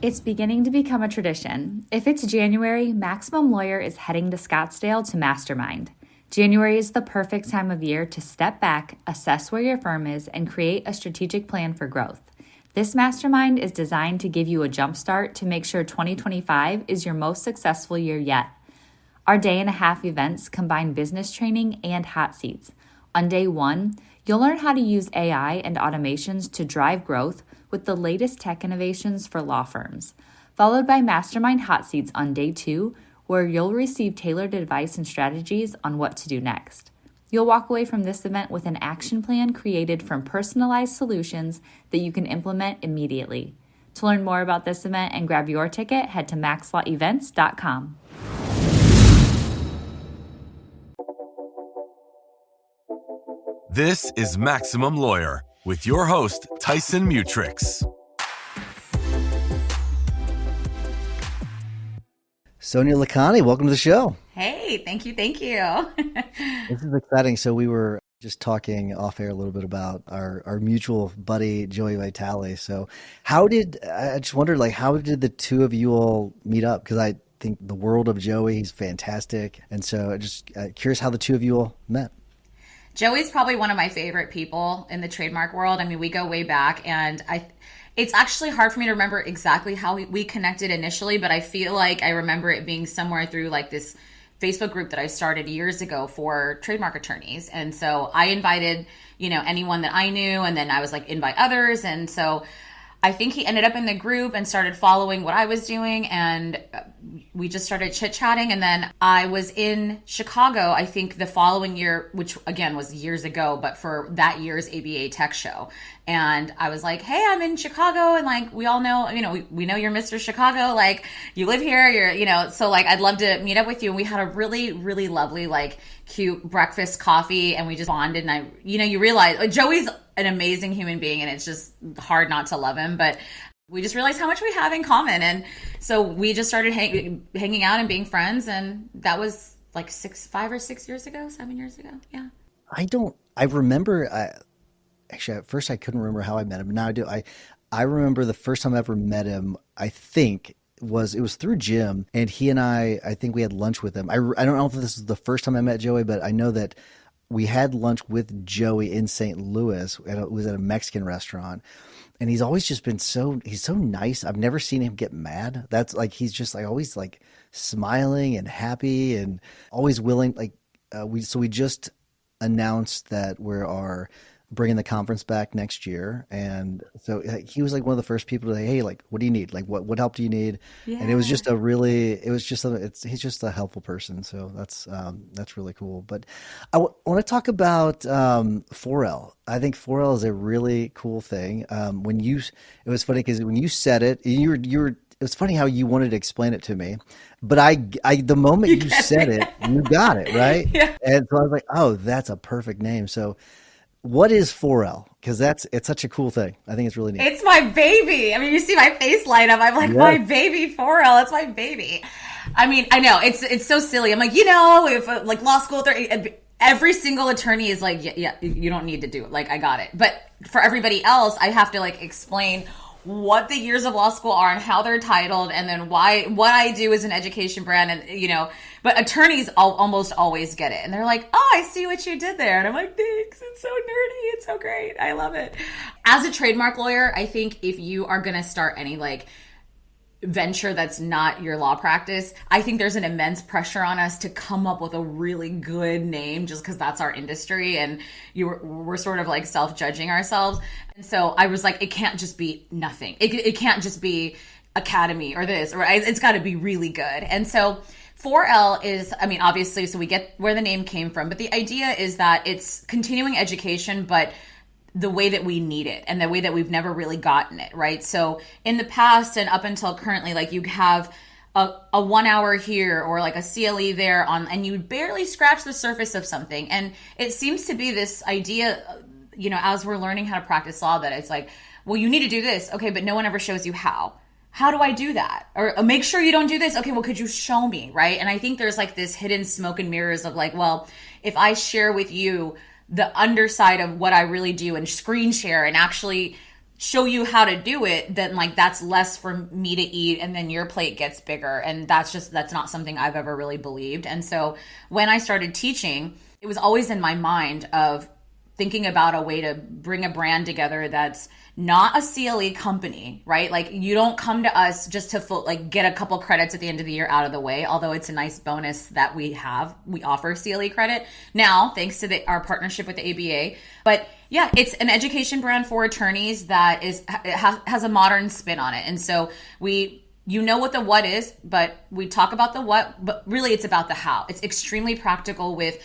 It's beginning to become a tradition. If it's January, Maximum Lawyer is heading to Scottsdale to mastermind. January is the perfect time of year to step back, assess where your firm is, and create a strategic plan for growth. This mastermind is designed to give you a jump start to make sure 2025 is your most successful year yet. Our day-and-a-half events combine business training and hot seats. On day one, you'll learn how to use AI and automations to drive growth with the latest tech innovations for law firms, followed by Mastermind Hot Seats on day two, where you'll receive tailored advice and strategies on what to do next. You'll walk away from this event with an action plan created from personalized solutions that you can implement immediately. To learn more about this event and grab your ticket, head to maxlawevents.com. This is Maximum Lawyer with your host, Tyson Mutrix. Sonia Lakhany, welcome to the show. Hey, thank you. This is exciting. So we were just talking off air a little bit about our mutual buddy, Joey Vitale. So I just wondered, how did the two of you all meet up? Because I think the world of Joey, he's fantastic. And so just curious how the two of you all met. Joey's probably one of my favorite people in the trademark world. I mean, we go way back, and it's actually hard for me to remember exactly how we connected initially, but I feel like I remember it being somewhere through this Facebook group that I started years ago for trademark attorneys. And so I invited, anyone that I knew, and then I was invite others. And so I think he ended up in the group and started following what I was doing, and we just started chit-chatting. And then I was in Chicago, I think the following year, which again was years ago, but for that year's ABA Tech Show. And I was like, hey, I'm in Chicago, and we all know, we know you're Mr. Chicago, you live here, you're, so I'd love to meet up with you. And we had a really, really lovely, cute breakfast coffee, and we just bonded. And you realize Joey's an amazing human being, and it's just hard not to love him, but we just realized how much we have in common. And so we just started hanging out and being friends. And that was 5 or 6 years ago, 7 years ago. Yeah. I remember, actually at first I couldn't remember how I met him. Now I do. I remember the first time I ever met him, I think it was through Jim, and he and I think we had lunch with him. I don't know if this is the first time I met Joey, but I know that we had lunch with Joey in St. Louis. It was at a Mexican restaurant, and he's always just been he's so nice. I've never seen him get mad. That's he's just always smiling and happy and always willing. We just announced that we are bringing the conference back next year, and so he was one of the first people to say, hey, what do you need, what help do you need? Yeah. And it was just he's just a helpful person, so that's really cool. But I want to talk about Pharrell. I think Pharrell is a really cool thing. It was funny because when you said it, it was funny how you wanted to explain it to me, but the moment you said it, you got it right. Yeah. And so I was like, oh, that's a perfect name. So what is Pharrell? Because it's such a cool thing. I think it's really neat. It's my baby. I mean, you see my face light up. I'm like, My baby Pharrell. It's my baby. I mean, I know it's so silly. I'm if law school, every single attorney is yeah, you don't need to do it. I got it. But for everybody else, I have to explain what the years of law school are and how they're titled, and then what I do as an education brand, and but attorneys almost always get it, and they're like, oh, I see what you did there, and I'm like, thanks, it's so nerdy, it's so great, I love it. As a trademark lawyer, I think if you are gonna start any venture that's not your law practice, I think there's an immense pressure on us to come up with a really good name just because that's our industry, and we're sort of self-judging ourselves. And so I was it can't just be nothing. It can't just be Academy or this, or it's got to be really good. And so 4L is, obviously, so we get where the name came from, but the idea is that it's continuing education, but the way that we need it and the way that we've never really gotten it, right? So in the past and up until currently, you have a 1 hour here or a CLE there and you barely scratch the surface of something. And it seems to be this idea, as we're learning how to practice law, that it's well, you need to do this. Okay, but no one ever shows you how. How do I do that? Or make sure you don't do this. Okay, well, could you show me, right? And I think there's this hidden smoke and mirrors of well, if I share with you the underside of what I really do and screen share and actually show you how to do it, then like that's less for me to eat and then your plate gets bigger. And that's not something I've ever really believed. And so when I started teaching, it was always in my mind of thinking about a way to bring a brand together that's not a CLE company, right? Like you don't come to us just to get a couple credits at the end of the year out of the way, although it's a nice bonus that we offer CLE credit now thanks to our partnership with the ABA. But yeah, it's an education brand for attorneys that has a modern spin on it. And so you know what the what is, but we talk about the what, but really it's about the how. It's extremely practical with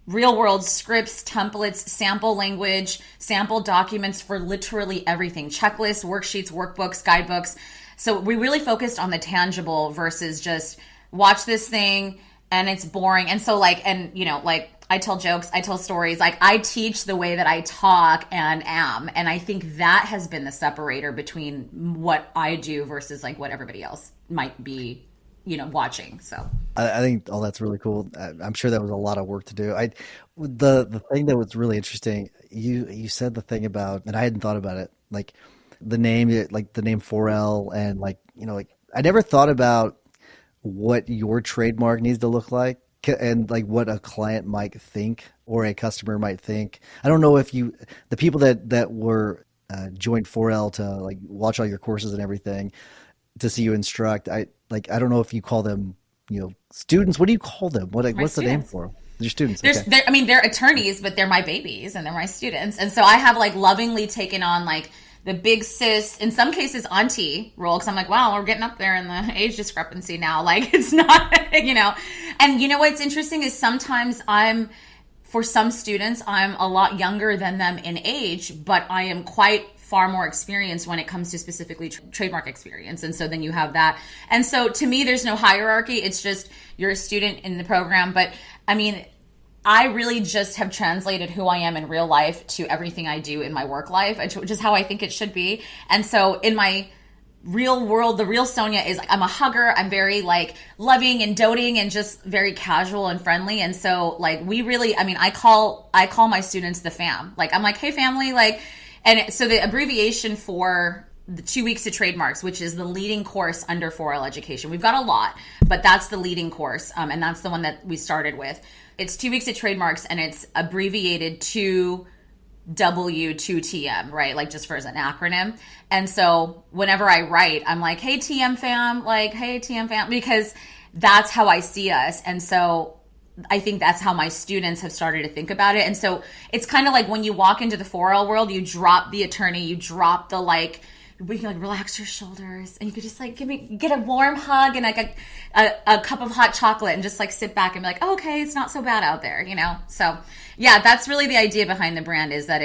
real world scripts, templates, sample language, sample documents for literally everything, checklists, worksheets, workbooks, guidebooks. So we really focused on the tangible versus just watch this thing and it's boring. And so I tell jokes, I tell stories, like I teach the way that I talk and am. And I think that has been the separator between what I do versus like what everybody else might be watching. So I think all that's really cool. I'm sure that was a lot of work to do. The thing that was really interesting, you said the thing about, and I hadn't thought about it, like the name Pharrell, and I never thought about what your trademark needs to look like and like what a client might think or a customer might think. I don't know if the people that were joined Pharrell to like watch all your courses and everything to see you instruct. I don't know if you call them, students. What do you call them? What's the name for them? Your students. Okay. They're attorneys, but they're my babies and they're my students. And so I have like lovingly taken on like the big sis, in some cases auntie role. Cause I'm like, wow, we're getting up there in the age discrepancy now. Like it's not, and what's interesting is sometimes for some students, I'm a lot younger than them in age, but I am quite far more experienced when it comes to specifically trademark experience. And so then you have that. And so to me, there's no hierarchy. It's just you're a student in the program. But I really just have translated who I am in real life to everything I do in my work life, which is how I think it should be. And so in my real world, the real Sonia is I'm a hugger. I'm very like loving and doting and just very casual and friendly. And so like we really, I call my students the fam. Like I'm like, hey family, like. And so the abbreviation for the 2 weeks of trademarks, which is the leading course under Pharrell education. We've got a lot, but that's the leading course. And that's the one that we started with. It's 2 weeks of trademarks and it's abbreviated to W2TM, right? Like just for as an acronym. And so whenever I write, I'm like, hey TM fam, because that's how I see us. And so I think that's how my students have started to think about it. And so it's kind of like when you walk into the Pharrell world, you drop the attorney, you drop the we can relax your shoulders and you could just get a warm hug and like a cup of hot chocolate and just like sit back and be like, oh, okay, it's not so bad out there, So yeah, that's really the idea behind the brand is that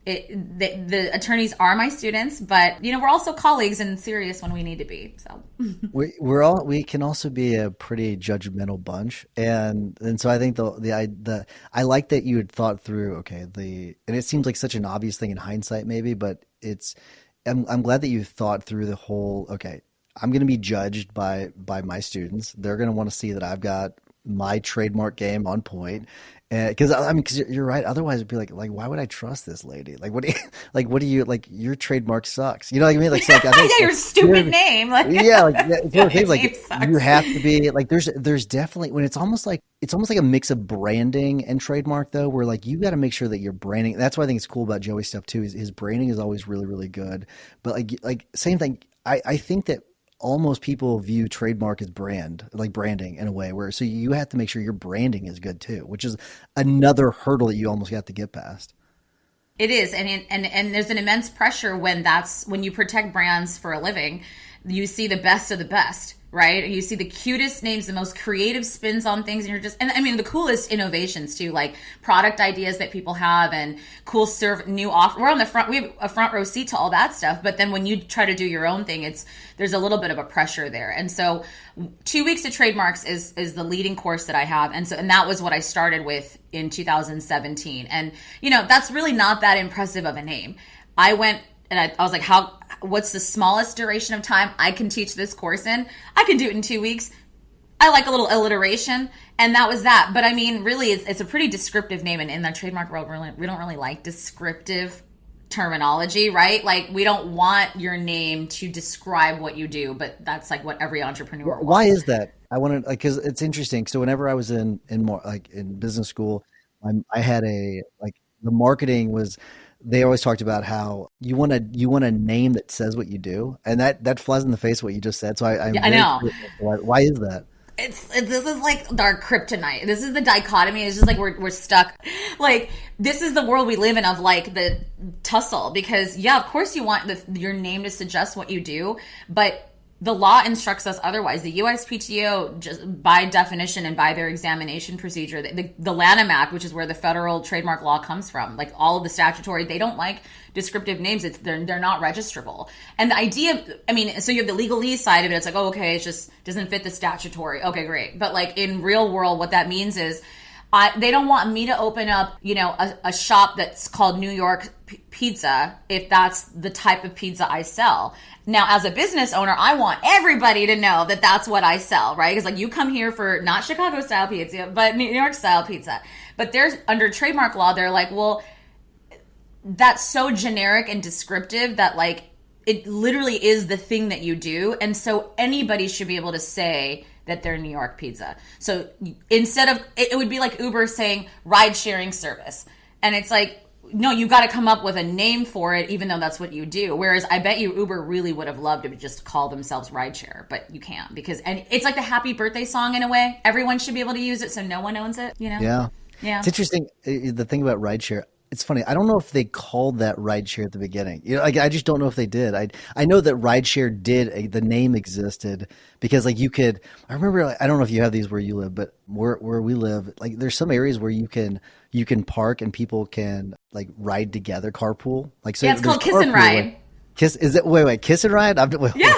the attorneys are my students, but we're also colleagues and serious when we need to be. So we can also be a pretty judgmental bunch, and so I think I like that you had thought through and it seems like such an obvious thing in hindsight maybe, but I'm glad that you thought through the whole I'm going to be judged by my students. They're going to want to see that I've got my trademark game on point. Because you're right. Otherwise, it'd be like, why would I trust this lady? What do you your trademark sucks. You know what I mean? I think, yeah, your stupid name. You have to be there's definitely when it's almost like a mix of branding and trademark though, where you got to make sure that your branding. That's why I think it's cool about Joey's stuff too. Is his branding is always really, really good. But same thing. I think that almost people view trademark as branding in a way so you have to make sure your branding is good too, which is another hurdle that you almost have to get past. It is. And there's an immense pressure when you protect brands for a living, you see the best of the best, right? You see the cutest names, the most creative spins on things. And the coolest innovations too, like product ideas that people have and cool new offer. We're on the front, we have a front row seat to all that stuff. But then when you try to do your own thing, there's a little bit of a pressure there. And so 2 weeks of trademarks is the leading course that I have. And that was what I started with in 2017. And, that's really not that impressive of a name. I went and I was like, what's the smallest duration of time I can teach this course in? I can do it in 2 weeks. I like a little alliteration, and that was that. But really, it's a pretty descriptive name, and in the trademark world, we don't really like descriptive terminology, right? Like, we don't want your name to describe what you do, but that's like what every entrepreneur wants. Why is that? I want to, like, because it's interesting. So whenever I was in more like in business school, I had a like the marketing was. They always talked about how you want a name that says what you do, and that flies in the face of what you just said. So I know. Why is that? This is like our kryptonite. This is the dichotomy. It's just like we're stuck. Like, this is the world we live in of like the tussle, because yeah, of course you want your name to suggest what you do, but the law instructs us otherwise. The USPTO, just by definition and by their examination procedure, the Lanham Act, which is where the federal trademark law comes from, like all of the statutory, they don't like descriptive names. They're not registrable. And the idea, I mean, so you have the legalese side of it. It's like, oh, okay, it just doesn't fit the statutory. Okay, great. But like in real world, what that means is they don't want me to open up, a shop that's called New York Pizza if that's the type of pizza I sell. Now, as a business owner, I want everybody to know that that's what I sell, right? Because like, you come here for not Chicago style pizza, but New York style pizza. But there's under trademark law, they're like, well, that's so generic and descriptive that like it literally is the thing that you do. And so anybody should be able to say that they're New York pizza. So instead of, it would be like Uber saying ride sharing service. And it's like, no, you got to come up with a name for it, even though that's what you do. Whereas I bet you Uber really would have loved to just call themselves rideshare, but you can't, because, and it's like the happy birthday song in a way. Everyone should be able to use it, so no one owns it, Yeah. It's interesting. The thing about rideshare, it's funny. I don't know if they called that rideshare at the beginning. I just don't know if they did. I know that rideshare did. The name existed because like you could. I remember. Like, I don't know if you have these where you live, but where we live, like there's some areas where you can park and people can like ride together, carpool. Like so. Yeah, it's called kiss and ride. Like, kiss is it? Wait, kiss and ride. Yeah.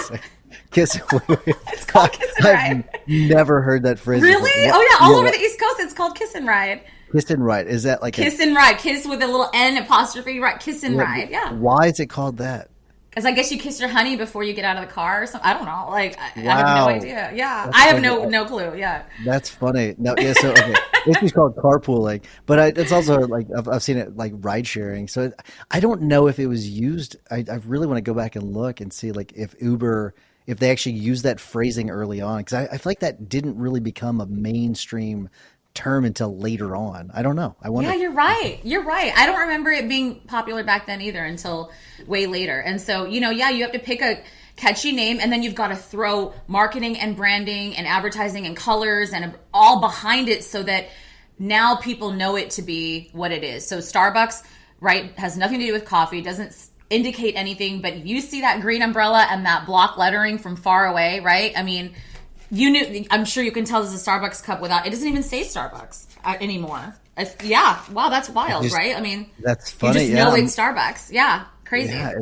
Kiss. It's called kiss and ride. I've never heard that phrase. Really? Before. Oh yeah, all over the East Coast, it's called kiss and ride. Kiss and ride. Is that like kiss and ride? Kiss with a little N apostrophe, right? Kiss and ride. Yeah. Why is it called that? Because I guess you kiss your honey before you get out of the car or something. I don't know. Like, I have no idea. Yeah. I have no clue. Yeah. That's funny. No, yeah. So, okay. It's called carpooling, but it's also like, I've seen it like ride sharing. So I don't know if it was used. I really want to go back and look and see like if Uber, if they actually used that phrasing early on. Cause I feel like that didn't really become a mainstream term until later on. I don't know. I wonder. Yeah, you're right. I don't remember it being popular back then either until way later. And so, you have to pick a catchy name, and then you've got to throw marketing and branding and advertising and colors and all behind it so that now people know it to be what it is. So Starbucks, right, has nothing to do with coffee, doesn't indicate anything, but if you see that green umbrella and that block lettering from far away, right? I mean, I'm sure you can tell this is a Starbucks cup without, it doesn't even say Starbucks anymore. Yeah. Wow. That's wild, right? I mean, that's funny. You just know it's Starbucks. Yeah. Crazy. Yeah.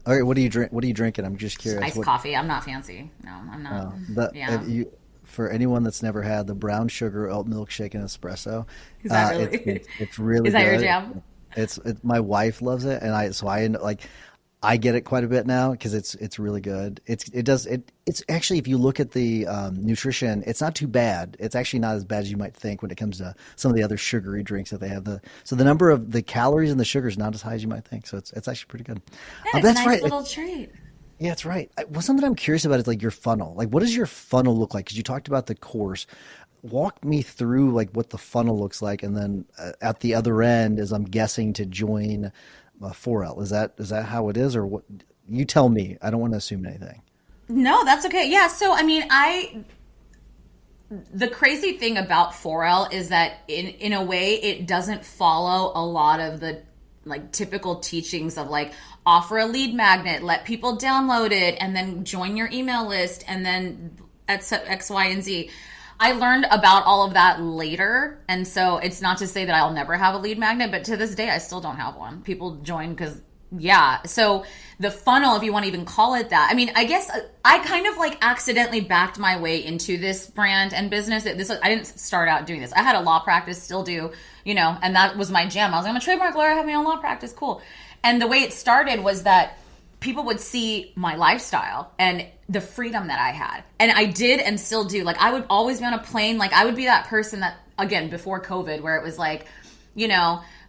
All right. What do you drink? What are you drinking? I'm just curious. Iced coffee. I'm not fancy. No, I'm not. For anyone that's never had the brown sugar oat milkshake and espresso, is that really? It's really is that good. Your jam? It's my wife loves it, and I get it quite a bit now because it's really good. It's actually, if you look at the nutrition, it's not too bad. It's actually not as bad as you might think when it comes to some of the other sugary drinks that they have. So the number of the calories in the sugar is not as high as you might think. So it's actually pretty good. Yeah, it's a nice little treat. Yeah, that's right. Something I'm curious about is like your funnel. Like, what does your funnel look like? Because you talked about the course. Walk me through like what the funnel looks like, and then at the other end, as I'm guessing, to join Pharrell. Is that how it is, or what? You tell me. I don't want to assume anything. No, that's okay. Yeah. So, I mean, the crazy thing about Pharrell is that in a way, it doesn't follow a lot of the like typical teachings of like offer a lead magnet, let people download it, and then join your email list, and then X, Y, and Z. I learned about all of that later, and so it's not to say that I'll never have a lead magnet, but to this day, I still don't have one. People join because, yeah. So the funnel, if you want to even call it that, I mean, I guess I kind of like accidentally backed my way into this brand and business. I didn't start out doing this. I had a law practice, still do, and that was my jam. I was like, I'm a trademark lawyer, I have my own law practice, cool. And the way it started was that people would see my lifestyle and the freedom that I had. And I did and still do. Like, I would always be on a plane. Like, I would be that person that, again, before COVID, where it was like,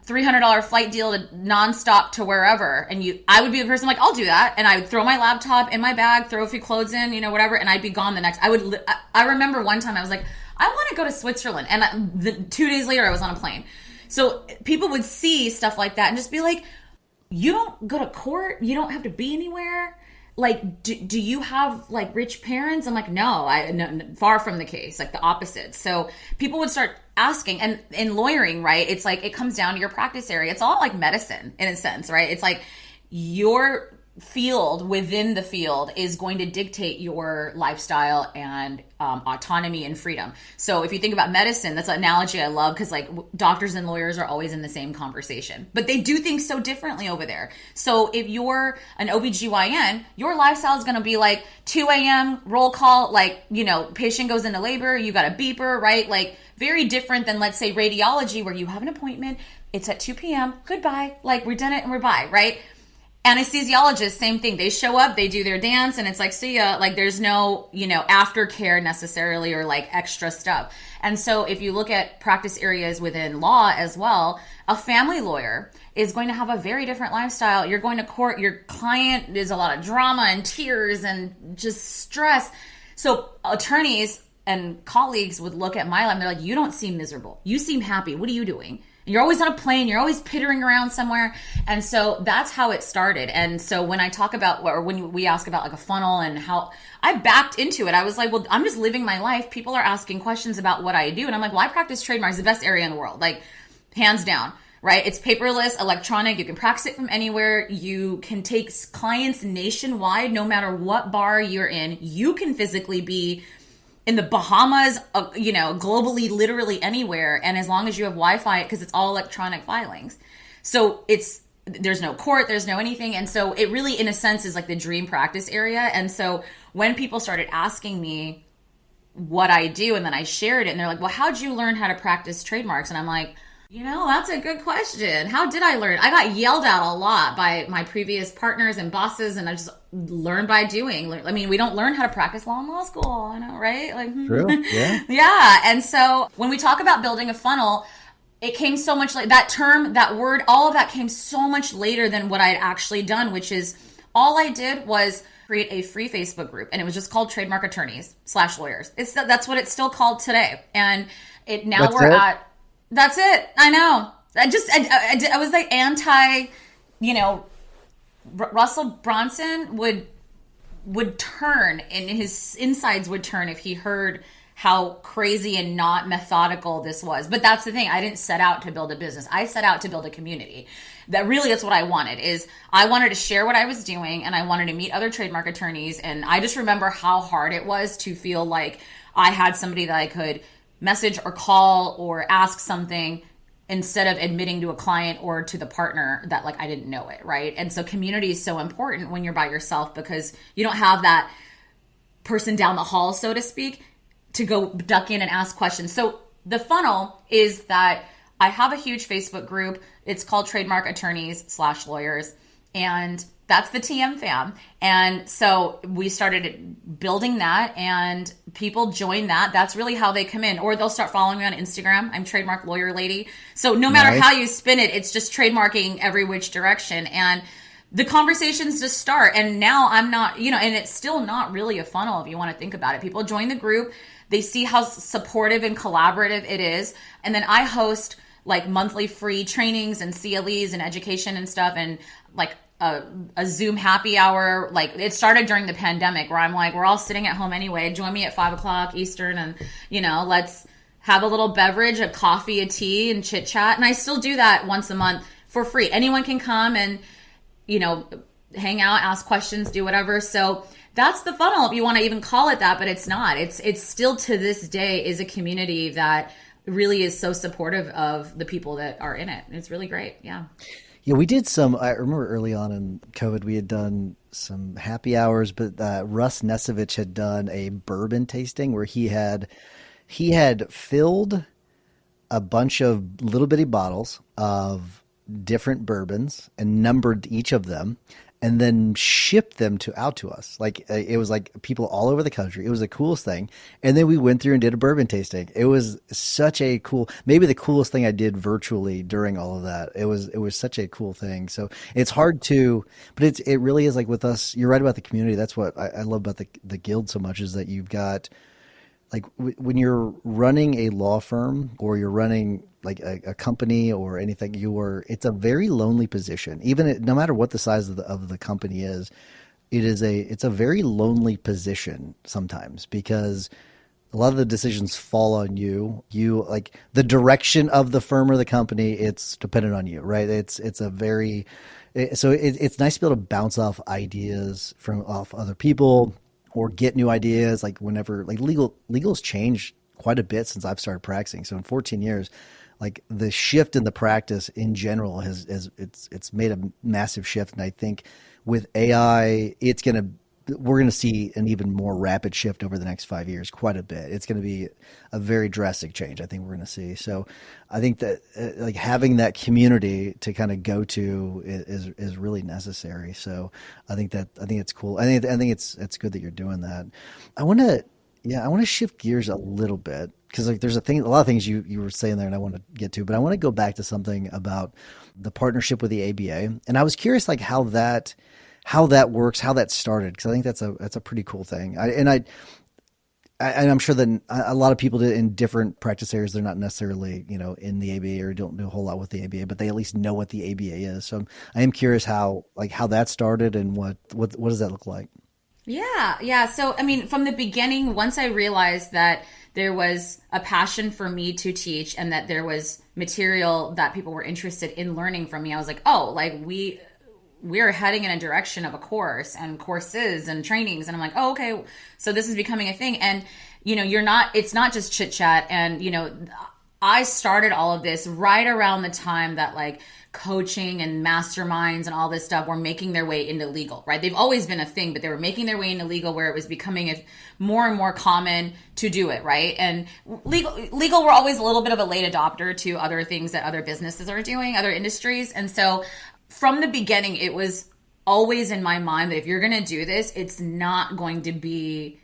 $300 flight deal to nonstop to wherever. And I would be the person like, I'll do that. And I would throw my laptop in my bag, throw a few clothes in, whatever. And I'd be gone the next. I remember one time I was like, I want to go to Switzerland. And 2 days later I was on a plane. So people would see stuff like that and just be like, you don't go to court. You don't have to be anywhere. Like, do you have like rich parents? I'm like, no, far from the case, like the opposite. So people would start asking, and in lawyering, right? It's like, it comes down to your practice area. It's all like medicine in a sense, right? It's like your field within the field is going to dictate your lifestyle and autonomy and freedom. So if you think about medicine, that's an analogy I love, because like doctors and lawyers are always in the same conversation, but they do things so differently over there. So if you're an OBGYN, your lifestyle is going to be like 2 a.m. roll call, like, patient goes into labor, you got a beeper, right? Like very different than, let's say, radiology, where you have an appointment, it's at 2 p.m., goodbye, like we're done it and we're by, right? Anesthesiologists, same thing. They show up, they do their dance, and it's like, see ya. Like there's no, aftercare necessarily, or like extra stuff. And so if you look at practice areas within law as well, a family lawyer is going to have a very different lifestyle. You're going to court, your client is a lot of drama and tears and just stress. So attorneys and colleagues would look at my life and they're like, you don't seem miserable. You seem happy. What are you doing? You're always on a plane. You're always pittering around somewhere. And so that's how it started. And so when I talk about, or when we ask about like a funnel and how I backed into it, I was like, well, I'm just living my life. People are asking questions about what I do. And I'm like, well, I practice trademarks, the best area in the world, like hands down, right? It's paperless, electronic. You can practice it from anywhere. You can take clients nationwide, no matter what bar you're in. You can physically be in the Bahamas, globally, literally anywhere. And as long as you have Wi-Fi, because it's all electronic filings. So there's no court, there's no anything. And so it really, in a sense, is like the dream practice area. And so when people started asking me what I do, and then I shared it, and they're like, well, how'd you learn how to practice trademarks? And I'm like, that's a good question. How did I learn? I got yelled at a lot by my previous partners and bosses, and I just learned by doing. I mean, we don't learn how to practice law in law school, I know, right? Like, True. Yeah. Yeah. And so when we talk about building a funnel, it came so much like that term, that word, all of that came so much later than what I had actually done, which is all I did was create a free Facebook group, and it was just called Trademark Attorneys / Lawyers. That's what it's still called today. And that's it. I know. I was like anti, Russell Bronson would turn, and his insides would turn if he heard how crazy and not methodical this was. But that's the thing. I didn't set out to build a business. I set out to build a community. That's what I wanted. Is I wanted to share what I was doing, and I wanted to meet other trademark attorneys. And I just remember how hard it was to feel like I had somebody that I could message or call or ask something, instead of admitting to a client or to the partner that like I didn't know it, right? And so community is so important when you're by yourself, because you don't have that person down the hall, so to speak, to go duck in and ask questions. So the funnel is that I have a huge Facebook group. It's called Trademark Attorneys / Lawyers. And that's the TM fam. And so we started building that, and people join that. That's really how they come in, or they'll start following me on Instagram. I'm Trademark Lawyer Lady. So no matter how you spin it, it's just trademarking every which direction. And the conversations just start. And now I'm not, and it's still not really a funnel if you want to think about it. People join the group. They see how supportive and collaborative it is. And then I host like monthly free trainings and CLEs and education and stuff, and like a Zoom happy hour. Like it started during the pandemic, where I'm like, we're all sitting at home anyway. Join me at 5:00 Eastern, and let's have a little beverage, a coffee, a tea, and chit chat. And I still do that once a month for free. Anyone can come and hang out, ask questions, do whatever. So that's the funnel, if you want to even call it that, but it's not. It's still, to this day, is a community that really is so supportive of the people that are in it. It's really great. Yeah. Yeah, we did I remember early on in COVID, we had done some happy hours, but Russ Nesovich had done a bourbon tasting where he had filled a bunch of little bitty bottles of different bourbons and numbered each of them. and then shipped them out to us. Like it was like people all over the country. It was the coolest thing. And then we went through and did a bourbon tasting. It was such a cool, maybe the coolest thing I did virtually during all of that. It was such a cool thing. So it's hard to, but it really is like with us, you're right about the community. That's what I love about the guild so much, is that you've got, like when you're running a law firm or you're running like a company or anything, it's a very lonely position. Even no matter what the size of the company is, it's a very lonely position sometimes, because a lot of the decisions fall on you. You, like, the direction of the firm or the company, it's dependent on you, right? It's nice to be able to bounce off ideas off other people, or get new ideas. Like whenever, like legal's changed quite a bit since I've started practicing. So in 14 years, like the shift in the practice in general it's made a massive shift. And I think with AI, we're going to see an even more rapid shift over the next 5 years, quite a bit. It's going to be a very drastic change, I think we're going to see. So I think that like having that community to kind of go to is really necessary. So I think it's cool. I think it's good that you're doing that. I want to shift gears a little bit, because like there's a lot of things you were saying there and I want to get to, but I want to go back to something about the partnership with the ABA. And I was curious, like how that works, how that started, because I think that's a pretty cool thing. I'm sure that a lot of people in different practice areas, they're not necessarily, in the ABA or don't do a whole lot with the ABA, but they at least know what the ABA is. So I am curious how that started and what does that look like? Yeah. So, I mean, from the beginning, once I realized that there was a passion for me to teach and that there was material that people were interested in learning from me, I was like, oh, like we're heading in a direction of a course and courses and trainings. And I'm like, oh, okay. So this is becoming a thing. And, it's not just chit chat. And, I started all of this right around the time that like coaching and masterminds and all this stuff were making their way into legal, right? They've always been a thing, but they were making their way into legal, where it was becoming more and more common to do it, right? And legal were always a little bit of a late adopter to other things that other businesses are doing, other industries. And so from the beginning, it was always in my mind that if you're going to do this, it's not going to be,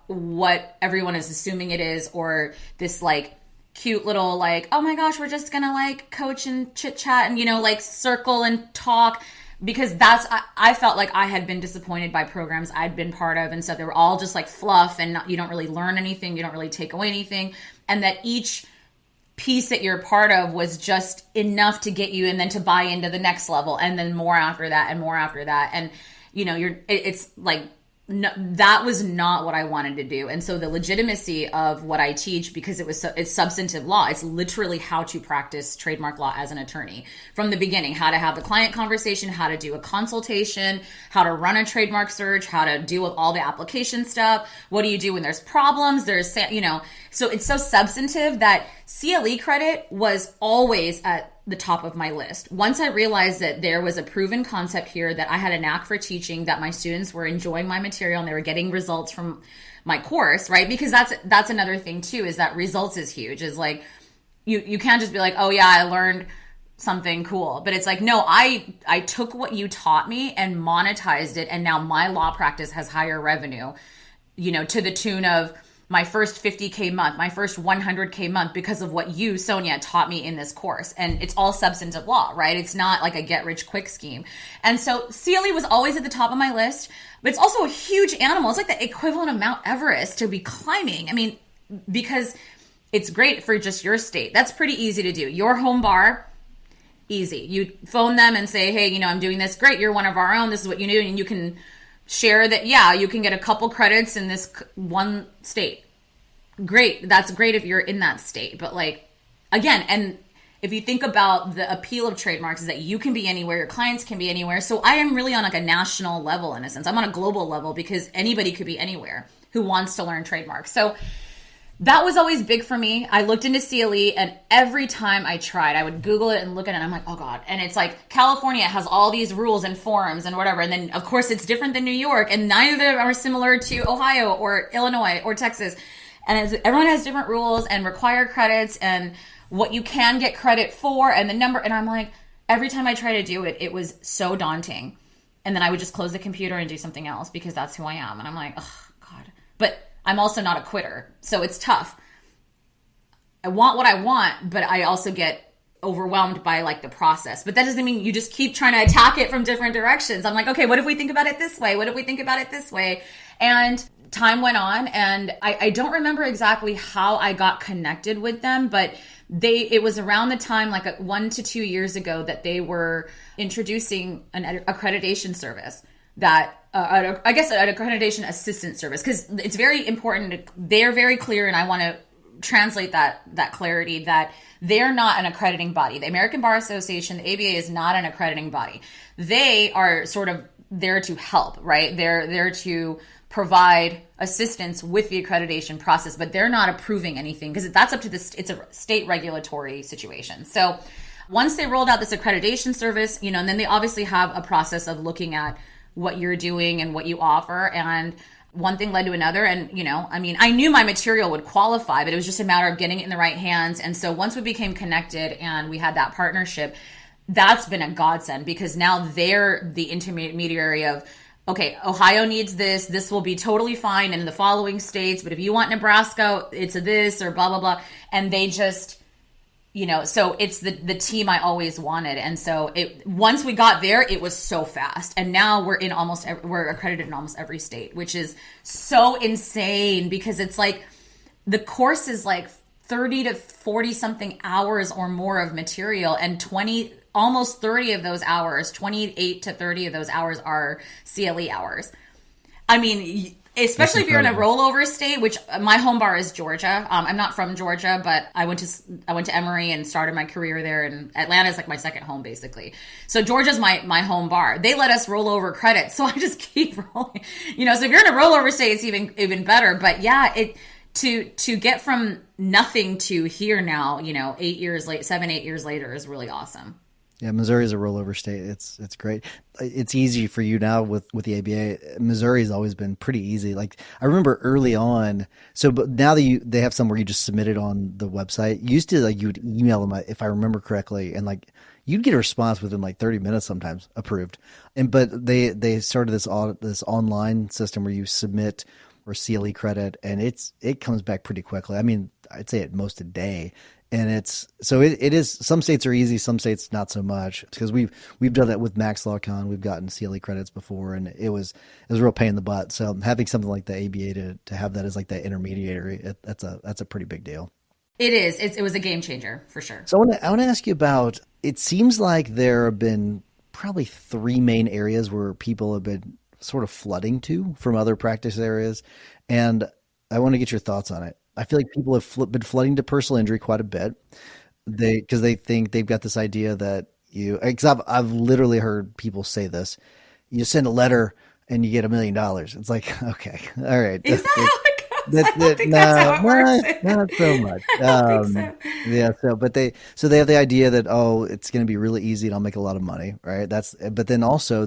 what everyone is assuming it is, or this like cute little like, oh my gosh, we're just going to like coach and chit chat and, like circle and talk, because I felt like I had been disappointed by programs I'd been part of. And so they were all just like fluff and you don't really learn anything. You don't really take away anything. And that each piece that you're a part of was just enough to get you and then to buy into the next level, and then more after that and more after that. And it's like, no, that was not what I wanted to do. And so the legitimacy of what I teach, because it's substantive law, it's literally how to practice trademark law as an attorney from the beginning, how to have the client conversation, how to do a consultation, how to run a trademark search, how to deal with all the application stuff. What do you do when there's problems? So it's so substantive that CLE credit was always at the top of my list. Once I realized that there was a proven concept here, that I had a knack for teaching, that my students were enjoying my material and they were getting results from my course, right? Because that's another thing too, is that results is huge. Is like, you can't just be like, oh yeah, I learned something cool. But it's like, no, I took what you taught me and monetized it. And now my law practice has higher revenue, to the tune of my first 50K month, my first 100K month, because of what you, Sonia, taught me in this course. And it's all substantive law, right? It's not like a get rich quick scheme. And so CLE was always at the top of my list, but it's also a huge animal. It's like the equivalent of Mount Everest to be climbing. I mean, because it's great for just your state. That's pretty easy to do. Your home bar, easy. You phone them and say, hey, I'm doing this. Great. You're one of our own. This is what you do. And you can share that, yeah, you can get a couple credits in this one state. Great. That's great if you're in that state. But like, again, and if you think about the appeal of trademarks, is that you can be anywhere, your clients can be anywhere. So I am really on like a national level in a sense. I'm on a global level because anybody could be anywhere who wants to learn trademarks. So that was always big for me. I looked into CLE, and every time I tried, I would Google it and look at it, and I'm like, oh God. And it's like, California has all these rules and forms and whatever. And then, of course, it's different than New York, and neither of them are similar to Ohio or Illinois or Texas. And everyone has different rules and required credits and what you can get credit for and the number. And I'm like, every time I try to do it, it was so daunting. And then I would just close the computer and do something else because that's who I am. And I'm like, oh God. But I'm also not a quitter. So it's tough. I want what I want, but I also get overwhelmed by like the process. But that doesn't mean you just keep trying to attack it from different directions. I'm like, okay, what if we think about it this way? What if we think about it this way? And time went on, and I don't remember exactly how I got connected with them, but it was around the time, like 1 to 2 years ago, that they were introducing an accreditation service that I guess an accreditation assistance service, because it's very important. They're very clear, and I want to translate that clarity, that they're not an accrediting body. The American Bar Association, the ABA, is not an accrediting body. They are sort of there to help, right? They're there to provide assistance with the accreditation process, but they're not approving anything because that's up to it's a state regulatory situation. So once they rolled out this accreditation service, and then they obviously have a process of looking at what you're doing and what you offer. And one thing led to another. And, I knew my material would qualify, but it was just a matter of getting it in the right hands. And so once we became connected and we had that partnership, that's been a godsend, because now they're the intermediary of, okay, Ohio needs this will be totally fine in the following states, but if you want Nebraska, it's a this or blah, blah, blah. And they just, so it's the team I always wanted. And so once we got there, it was so fast. And now we're accredited in almost every state, which is so insane, because it's like the course is like 30 to 40 something hours or more of material, and almost 30 of those hours, 28 to 30 of those hours are CLE hours. I mean, especially if you're in a rollover state, which my home bar is Georgia. I'm not from Georgia, but I went to Emory and started my career there, and Atlanta is like my second home, basically. So Georgia's my home bar. They let us roll over credits, so I just keep rolling. So if you're in a rollover state, it's even better. But yeah, to get from nothing to here now, 7, 8 years later is really awesome. Yeah, Missouri is a rollover state. It's great. It's easy for you now with the ABA. Missouri's always been pretty easy. Like, I remember early on. But now that they have somewhere you just submit it on the website. Used to, like, you would email them, if I remember correctly, and like you'd get a response within like 30 minutes sometimes, approved. But they started this online system where you submit or CLE credit, and it comes back pretty quickly. I mean, I'd say at most a day. And it is, some states are easy, some states not so much, because we've done that with Max LawCon. We've gotten CLE credits before, and it was a real pain in the butt. So having something like the ABA to have that as like that intermediary, that's a pretty big deal. It is. It was a game changer for sure. So I want to ask you about, it seems like there have been probably 3 main areas where people have been sort of flooding to from other practice areas. And I want to get your thoughts on it. I feel like people have been flooding to personal injury quite a bit. Because they think they've got this idea that because I've literally heard people say this: you send a letter and you get $1 million. It's like, okay, all right. Is that how it goes? I don't think that's how it works. Not so much. I don't think so. Yeah. But they have the idea that, it's going to be really easy and I'll make a lot of money, right? But then also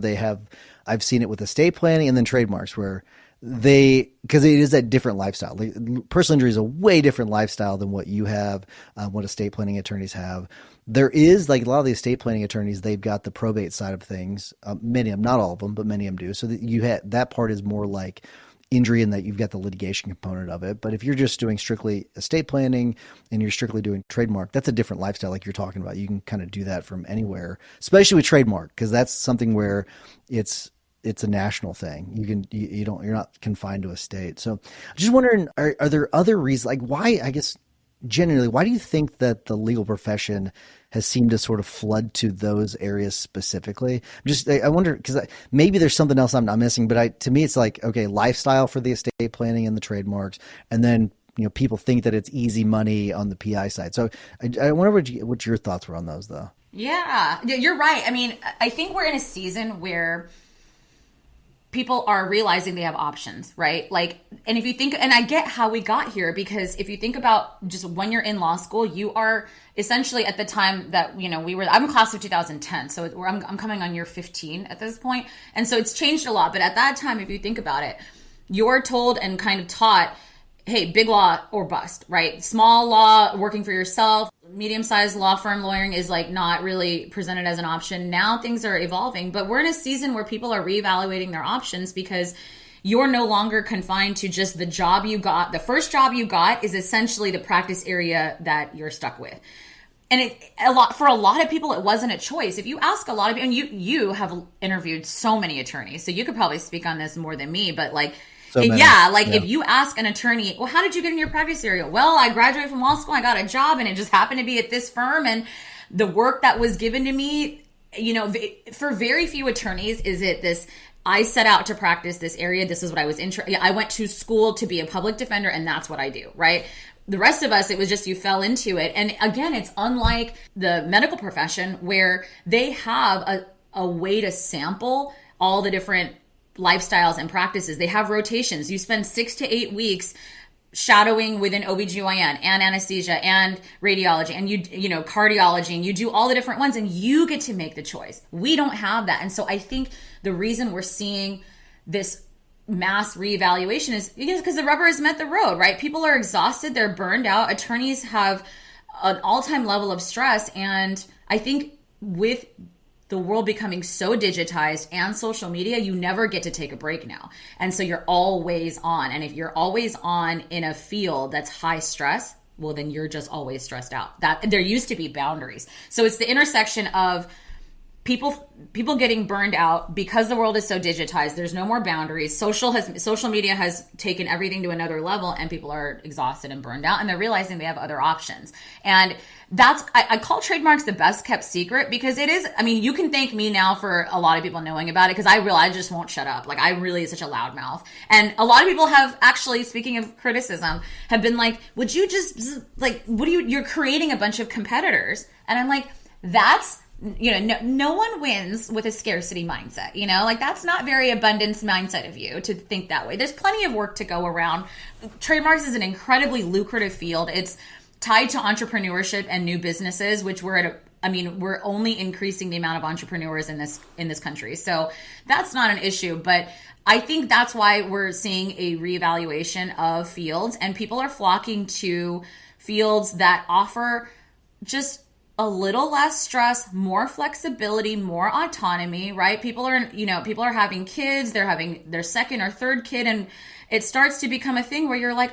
I've seen it with estate planning and then trademarks, where because it is a different lifestyle. Like, personal injury is a way different lifestyle than what you have, what estate planning attorneys have. There is, like, a lot of the estate planning attorneys, they've got the probate side of things. Many of them, not all of them, but many of them do. So that part is more like injury, in that you've got the litigation component of it. But if you're just doing strictly estate planning and you're strictly doing trademark, that's a different lifestyle, like you're talking about. You can kind of do that from anywhere, especially with trademark, because that's something where it's a national thing. You're not confined to a state. So I'm just wondering, are there other reasons, like, why, I guess generally, why do you think that the legal profession has seemed to sort of flood to those areas specifically? I wonder, because maybe there's something else I'm not missing, but to me, it's like, okay, lifestyle for the estate planning and the trademarks. And then, people think that it's easy money on the PI side. So I wonder what your thoughts were on those, though. Yeah, you're right. I mean, I think we're in a season where people are realizing they have options, right? Like, and if you think, and I get how we got here, because if you think about just when you're in law school, you are essentially, at the time that, I'm a class of 2010. So I'm coming on year 15 at this point. And so it's changed a lot. But at that time, if you think about it, you're told and kind of taught, hey, big law or bust, right? Small law, working for yourself, medium-sized law firm lawyering is like not really presented as an option. Now things are evolving, but we're in a season where people are reevaluating their options because you're no longer confined to just the job you got. The first job you got is essentially the practice area that you're stuck with. And for a lot of people, it wasn't a choice. If you ask a lot of people, and you have interviewed so many attorneys, so you could probably speak on this more than me, but like, if you ask an attorney, well, how did you get in your practice area? Well, I graduated from law school, I got a job, and it just happened to be at this firm. And the work that was given to me, for very few attorneys, is it this, I set out to practice this area. This is what I was interested. I went to school to be a public defender, and that's what I do, right? The rest of us, it was just you fell into it. And again, it's unlike the medical profession where they have a way to sample all the different lifestyles and practices. They have rotations. You spend 6 to 8 weeks shadowing within OBGYN and anesthesia and radiology and cardiology, and you do all the different ones and you get to make the choice. We don't have that. And so I think the reason we're seeing this mass reevaluation is because the rubber has met the road, right? People are exhausted. They're burned out. Attorneys have an all-time level of stress. And I think with the world becoming so digitized and social media, you never get to take a break now. And so you're always on. And if you're always on in a field that's high stress, well, then you're just always stressed out. That there used to be boundaries. So it's the intersection of people getting burned out because the world is so digitized. There's no more boundaries. Social media has taken everything to another level, and people are exhausted and burned out, and they're realizing they have other options. And I call trademarks the best kept secret because it is. I mean, you can thank me now for a lot of people knowing about it because I just won't shut up. Like, I really is such a loudmouth. And a lot of people have actually, speaking of criticism, have been like, would you just like, you're creating a bunch of competitors. And I'm like, that's, no one wins with a scarcity mindset, like that's not very abundance mindset of you to think that way. There's plenty of work to go around. Trademarks is an incredibly lucrative field. It's tied to entrepreneurship and new businesses, which we're only increasing the amount of entrepreneurs in this country. So that's not an issue, but I think that's why we're seeing a reevaluation of fields, and people are flocking to fields that offer just a little less stress, more flexibility, more autonomy, right? People are having kids, they're having their second or third kid, and it starts to become a thing where you're like,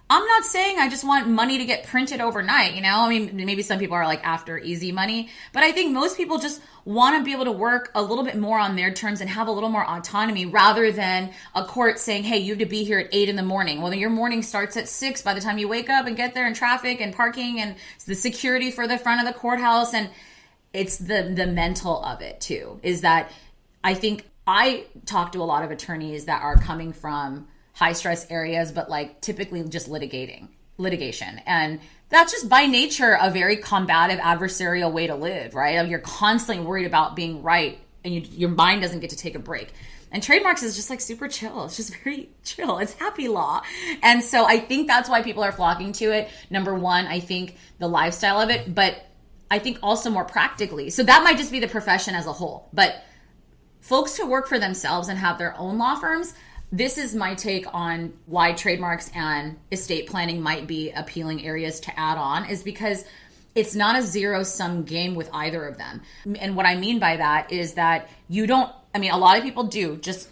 I'm not saying I just want money to get printed overnight, I mean, maybe some people are like after easy money, but I think most people just want to be able to work a little bit more on their terms and have a little more autonomy rather than a court saying, hey, you have to be here at 8 a.m. Well, then your morning starts at 6 by the time you wake up and get there, and traffic and parking and the security for the front of the courthouse. And it's the mental of it too, is that I think I talk to a lot of attorneys that are coming from high stress areas, but like typically just litigation. And that's just by nature a very combative, adversarial way to live, right? You're constantly worried about being right, and your mind doesn't get to take a break. And trademarks is just like super chill. It's just very chill. It's happy law. And so I think that's why people are flocking to it. Number one, I think the lifestyle of it, but I think also more practically. So that might just be the profession as a whole. But folks who work for themselves and have their own law firms, this is my take on why trademarks and estate planning might be appealing areas to add on, is because it's not a zero-sum game with either of them. And what I mean by that is that a lot of people do just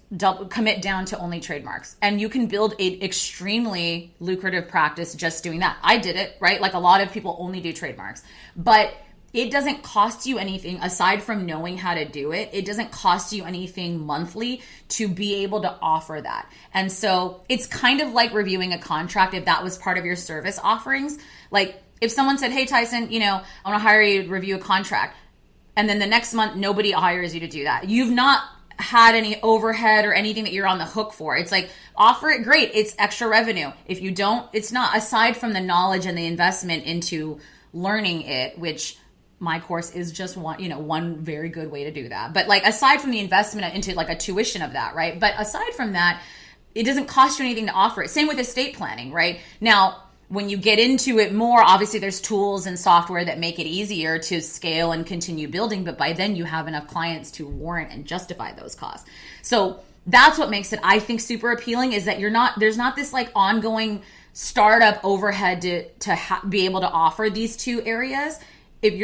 commit down to only trademarks. And you can build an extremely lucrative practice just doing that. I did it, right? Like a lot of people only do trademarks. But it doesn't cost you anything aside from knowing how to do it. It doesn't cost you anything monthly to be able to offer that. And so it's kind of like reviewing a contract if that was part of your service offerings. Like if someone said, hey, Tyson, I want to hire you to review a contract. And then the next month, nobody hires you to do that. You've not had any overhead or anything that you're on the hook for. It's like, offer it, great. It's extra revenue. If you don't, it's not, aside from the knowledge and the investment into learning it, which my course is just one very good way to do that. But like aside from the investment into like a tuition of that, right? But aside from that, it doesn't cost you anything to offer it. Same with estate planning, right? Now, when you get into it more, obviously there's tools and software that make it easier to scale and continue building. But by then you have enough clients to warrant and justify those costs. So that's what makes it, I think, super appealing, is that there's not this like ongoing startup overhead to be able to offer these two areas. If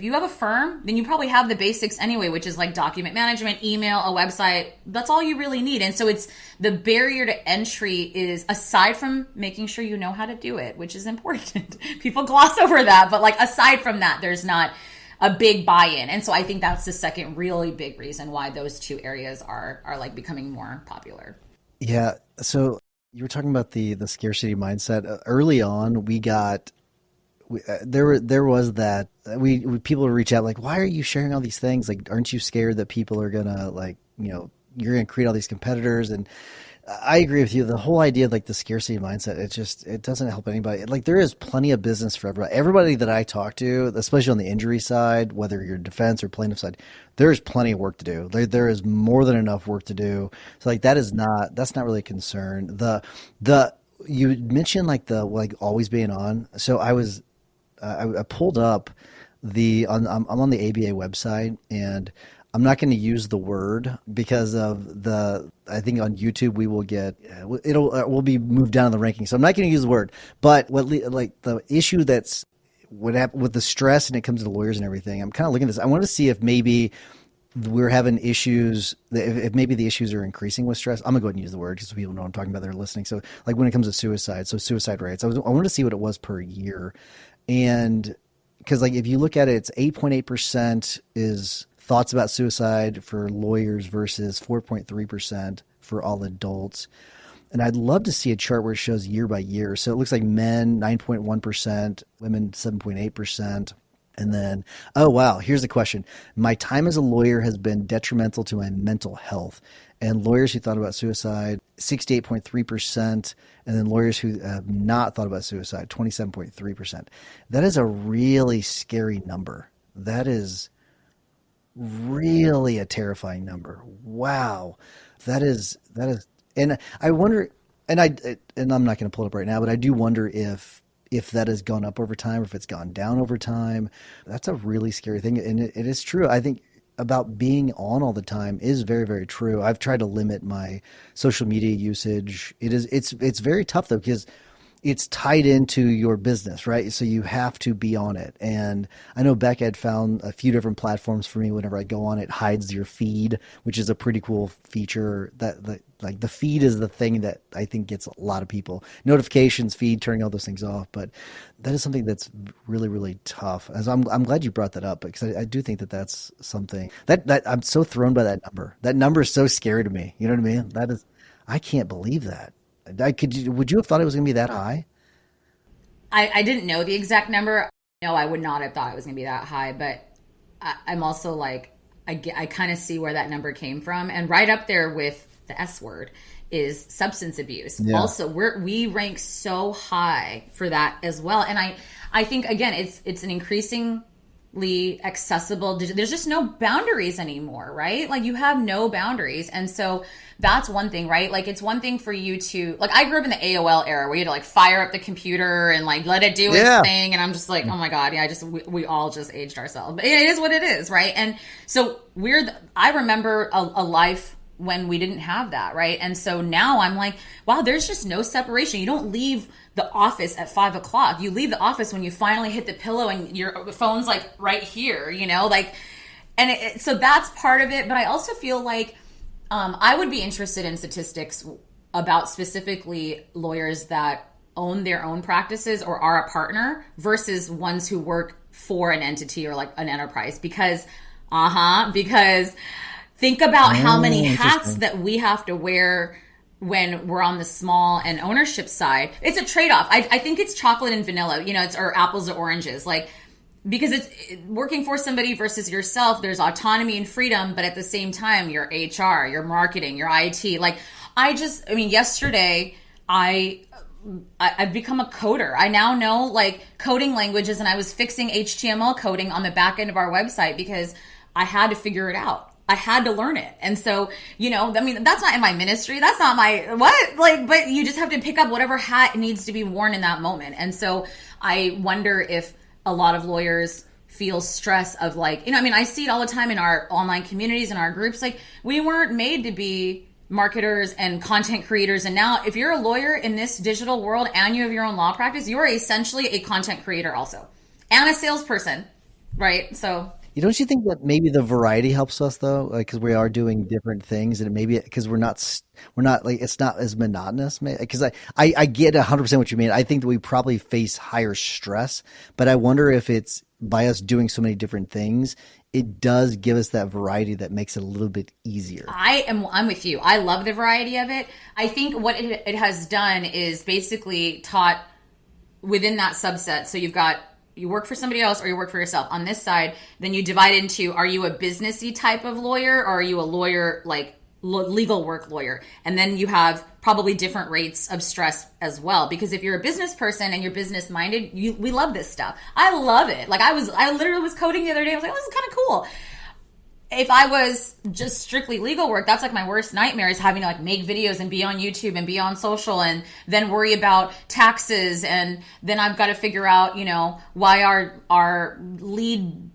you have a firm, then you probably have the basics anyway, which is like document management, email, a website. That's all you really need. And so it's the barrier to entry is, aside from making sure you know how to do it, which is important. People gloss over that, but like aside from that, there's not a big buy-in. And so I think that's the second really big reason why those two areas are like becoming more popular. Yeah. So you were talking about the scarcity mindset. Early on, there was that people would reach out like, why are you sharing all these things? Like, aren't you scared that people are gonna you're gonna create all these competitors? And I agree with you. The whole idea of like the scarcity mindset, it doesn't help anybody. Like, there is plenty of business for everybody. Everybody that I talk to, especially on the injury side, whether you're defense or plaintiff side, there is plenty of work to do. There is more than enough work to do. So like that's not really a concern. You mentioned like always being on. So I pulled up I'm on the ABA website, and I'm not going to use the word because of I think on YouTube we'll be moved down in the ranking. So I'm not going to use the word, but the issue that's what happened with the stress and it comes to the lawyers and everything. I'm kind of looking at this. I want to see if maybe we're having issues, if maybe the issues are increasing with stress. I'm gonna go ahead and use the word because people know what I'm talking about. They're listening. So like when it comes to suicide rates, I wanted to see what it was per year. And because like if you look at it, it's 8.8% is thoughts about suicide for lawyers versus 4.3% for all adults. And I'd love to see a chart where it shows year by year. So it looks like men 9.1%, women 7.8%. And then, oh, wow, here's the question. My time as a lawyer has been detrimental to my mental health. And lawyers who thought about suicide, 68.3%. And then lawyers who have not thought about suicide, 27.3%. That is a really scary number. That is really a terrifying number. Wow. That is, and I wonder, and I'm not going to pull it up right now, but I do wonder if that has gone up over time or if it's gone down over time. That's a really scary thing. And it is true. I think about being on all the time is very, very true. I've tried to limit my social media usage. It's very tough though, because it's tied into your business, right? So you have to be on it. And I know Becca had found a few different platforms for me. Whenever I go on, it hides your feed, which is a pretty cool feature. Like the feed is the thing that I think gets a lot of people. Notifications, feed, turning all those things off. But that is something that's really, really tough. As I'm glad you brought that up, because I do think that that's something that I'm so thrown by that number. That number is so scary to me. You know what I mean? I can't believe that. Would you have thought it was going to be that high? I didn't know the exact number. No, I would not have thought it was going to be that high. But I'm also like, I kind of see where that number came from. And right up there with the S word is substance abuse. Yeah. Also, we rank so high for that as well. And I think, again, it's an increasingly accessible. There's just no boundaries anymore, right? Like you have no boundaries. And so that's one thing, right? Like it's one thing for you to, like I grew up in the AOL era where you had to like fire up the computer and like let it do its thing. And I'm just like, oh my God, yeah, we all just aged ourselves. But it is what it is, right? And so I remember a life when we didn't have that, right? And so now I'm like, wow, there's just no separation. You don't leave the office at 5 o'clock. You leave the office when you finally hit the pillow and your phone's like right here, you know, like, and so that's part of it. But I also feel like I would be interested in statistics about specifically lawyers that own their own practices or are a partner versus ones who work for an entity or like an enterprise. Because think about how many hats that we have to wear when we're on the small and ownership side. It's a trade-off. I think it's chocolate and vanilla, you know, or apples or oranges. Like, because it's working for somebody versus yourself, there's autonomy and freedom, but at the same time, your HR, your marketing, your IT. Like, yesterday, I've become a coder. I now know like coding languages, and I was fixing HTML coding on the back end of our website because I had to figure it out. I had to learn it. And so, you know, I mean, that's not in my ministry. That's not but you just have to pick up whatever hat needs to be worn in that moment. And so I wonder if a lot of lawyers feel stress of like, you know, I mean, I see it all the time in our online communities and our groups. Like we weren't made to be marketers and content creators. And now if you're a lawyer in this digital world and you have your own law practice, you are essentially a content creator also, and a salesperson, right? So don't you think that maybe the variety helps us though? Like, cause we are doing different things, and maybe because we're not like, it's not as monotonous. Cause I get 100% what you mean. I think that we probably face higher stress, but I wonder if it's by us doing so many different things, it does give us that variety that makes it a little bit easier. I'm with you. I love the variety of it. I think what it has done is basically taught within that subset. So you work for somebody else or you work for yourself on this side, then you divide into, are you a businessy type of lawyer, or are you a lawyer, like legal work lawyer? And then you have probably different rates of stress as well, because if you're a business person and you're business minded, we love this stuff. I love it. Like I literally was coding the other day. I was like, oh, this is kind of cool. If I was just strictly legal work, that's like my worst nightmare, is having to like make videos and be on YouTube and be on social and then worry about taxes. And then I've got to figure out, why our lead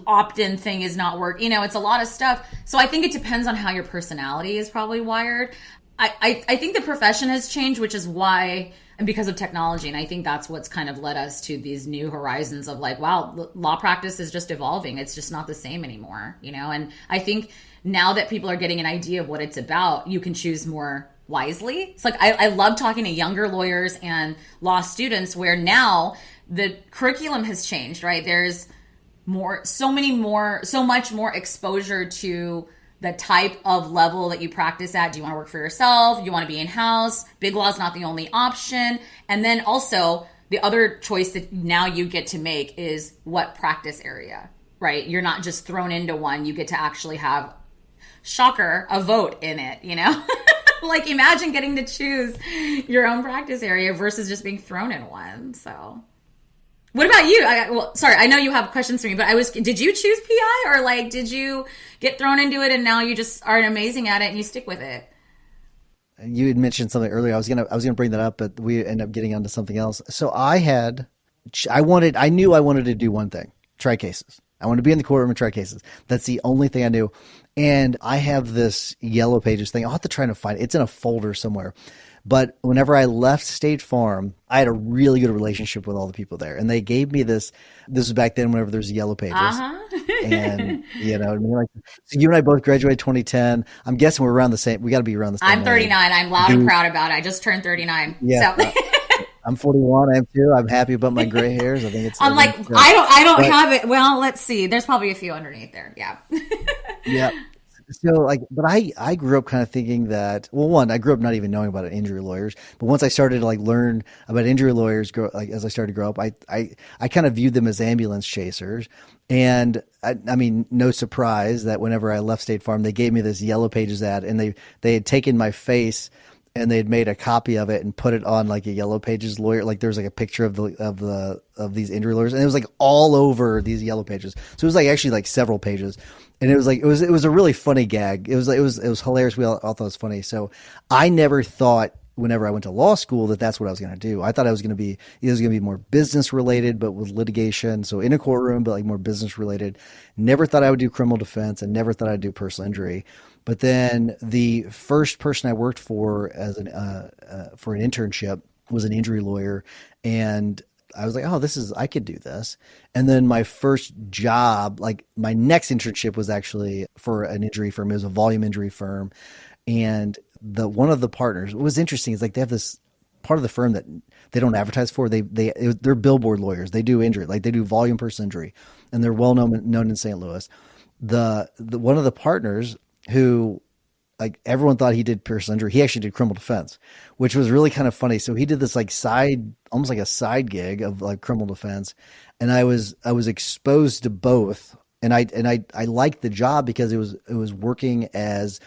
opt-in thing is not work. It's a lot of stuff. So I think it depends on how your personality is probably wired. I think the profession has changed, which is why, and because of technology. And I think that's what's kind of led us to these new horizons of like, wow, law practice is just evolving. It's just not the same anymore, and I think now that people are getting an idea of what it's about, you can choose more wisely. It's like, I love talking to younger lawyers and law students, where now the curriculum has changed, right? There's so much more exposure to the type of level that you practice at. Do you want to work for yourself? Do you want to be in-house? Big law is not the only option. And then also the other choice that now you get to make is what practice area, right? You're not just thrown into one. You get to actually have, shocker, a vote in it, Like imagine getting to choose your own practice area versus just being thrown in one. So what about you? Sorry, I know you have questions for me, but did you choose PI, or like, did you get thrown into it and now you just are amazing at it and you stick with it? You had mentioned something earlier. I was gonna bring that up, but we ended up getting onto something else. So I knew I wanted to do one thing: try cases. I want to be in the courtroom and try cases. That's the only thing I knew. And I have this Yellow Pages thing. I'll have to try to find it. It's in a folder somewhere. But whenever I left State Farm, I had a really good relationship with all the people there. And they gave me this was back then whenever there's Yellow Pages. And, like, so you and I both graduated 2010. I'm guessing we're around the same. We got to be around the same. I'm 39. I'm loud and proud about it. I just turned 39. Yeah. So. I'm 41. I am too. I'm happy about my gray hairs. I think it's. I'm like, I don't have it. Well, let's see. There's probably a few underneath there. Yeah. Yeah. So but I grew up kind of thinking that, well, one, I grew up not even knowing about injury lawyers, but once I started to learn about injury lawyers, as I started to grow up, I kind of viewed them as ambulance chasers. And I mean, no surprise that whenever I left State Farm, they gave me this Yellow Pages ad, and they had taken my face and they had made a copy of it and put it on like a Yellow Pages lawyer. Like there's like a picture of these injury lawyers, and it was like all over these Yellow Pages. So it was like actually like several pages. And it was a really funny gag. It was hilarious. We all thought it was funny. So I never thought, whenever I went to law school, that that's what I was going to do. I thought it was going to be more business related, but with litigation. So in a courtroom, but like more business related. Never thought I would do criminal defense, and never thought I'd do personal injury. But then the first person I worked for for an internship was an injury lawyer, and I was like, oh, I could do this. And then my first job, like my next internship, was actually for an injury firm. It was a volume injury firm. And one of the partners, what was interesting is like they have this part of the firm that they don't advertise for. They're billboard lawyers. They do injury, like they do volume personal injury, and they're well known in St. Louis. The one of the partners, who, like, everyone thought he did personal injury, he actually did criminal defense, which was really kind of funny. So he did this like almost like a side gig of like criminal defense. And I was exposed to both. And I liked the job because it was working as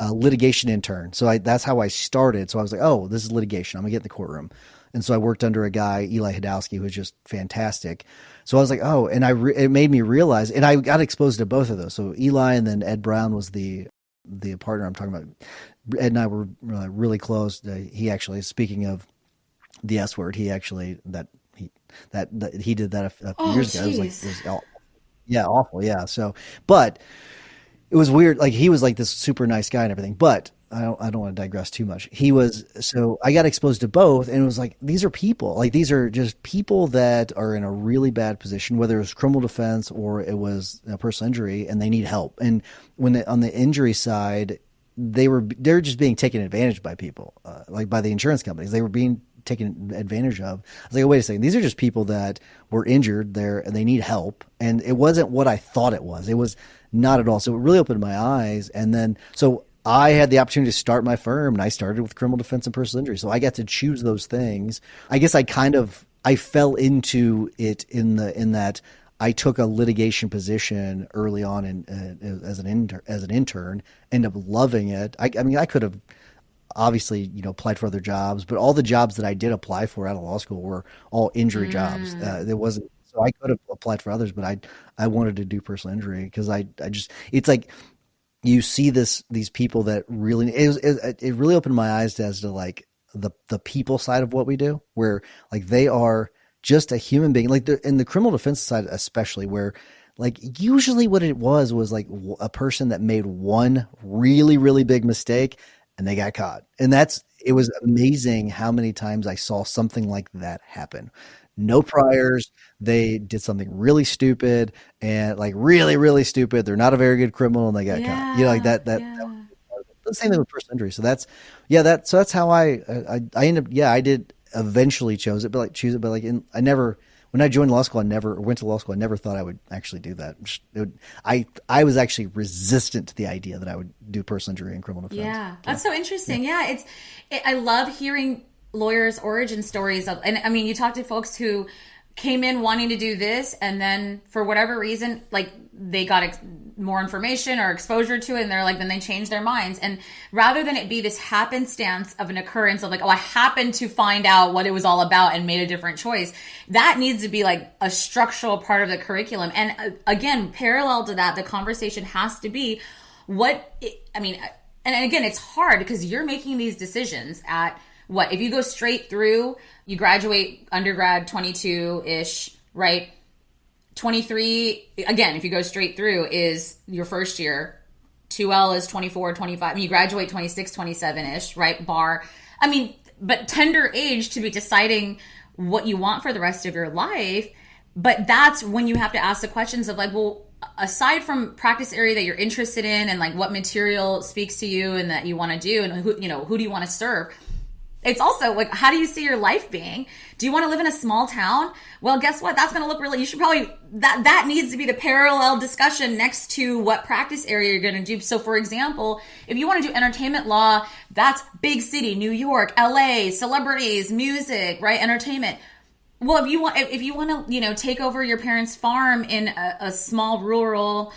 a litigation intern. So that's how I started. So I was like, oh, this is litigation. I'm gonna get in the courtroom. And so I worked under a guy, Eli Hadowski, who was just fantastic. So I was like, oh, and it made me realize, and I got exposed to both of those. So Eli, and then Ed Brown was the partner I'm talking about. Ed and I were really close. He actually, speaking of the S word, he did that a few years ago. It was awful. Yeah. So, but it was weird. Like, he was like this super nice guy and everything, but I don't want to digress too much. So I got exposed to both, and it was like, these are people. Like, these are just people that are in a really bad position, whether it was criminal defense or it was a personal injury, and they need help. And on the injury side, they're just being taken advantage by people, like by the insurance companies. They were being taken advantage of. I was like, oh, wait a second. These are just people that were injured there and they need help. And it wasn't what I thought it was. It was not at all. So it really opened my eyes. And then, so I had the opportunity to start my firm, and I started with criminal defense and personal injury. So I got to choose those things. I guess I fell into it in that I took a litigation position early on as an intern, ended up loving it. I mean, I could have obviously, applied for other jobs, but all the jobs that I did apply for out of law school were all injury jobs. There wasn't, so I could have applied for others, but I wanted to do personal injury because I just, it's like, you see these people that really, it really opened my eyes as to like the people side of what we do, where like they are just a human being, like in the criminal defense side, especially, where like usually what it was like a person that made one really, really big mistake and they got caught. And it was amazing how many times I saw something like that happen. No priors. They did something really stupid and like really, really stupid. They're not a very good criminal and they got caught. Like that the same thing with personal injury. So that's how I ended up, I did eventually choose it, but when I joined law school, went to law school, I never thought I would actually do that. I was actually resistant to the idea that I would do personal injury and criminal defense. Yeah, that's so interesting. Yeah, I love hearing lawyers' origin stories and I mean, you talk to folks who came in wanting to do this, and then for whatever reason, like they got more information or exposure to it, and then they changed their minds. And rather than it be this happenstance of an occurrence of like, oh, I happened to find out what it was all about and made a different choice, that needs to be like a structural part of the curriculum. And again, parallel to that, the conversation has to be and again, it's hard because you're making these decisions at what, if you go straight through, you graduate undergrad 22-ish, right? 23, again, if you go straight through, is your first year. 2L is 24, 25. And you graduate 26, 27-ish, right? Bar. I mean, but tender age to be deciding what you want for the rest of your life. But that's when you have to ask the questions of like, well, aside from practice area that you're interested in and like what material speaks to you and that you want to do and who do you want to serve? It's also like, how do you see your life being? Do you want to live in a small town? Well, guess what? That's going to look really, you should probably, that needs to be the parallel discussion next to what practice area you're going to do. So for example, if you want to do entertainment law, that's big city, New York, LA, celebrities, music, right? Entertainment. Well, if you want to, take over your parents' farm in a small rural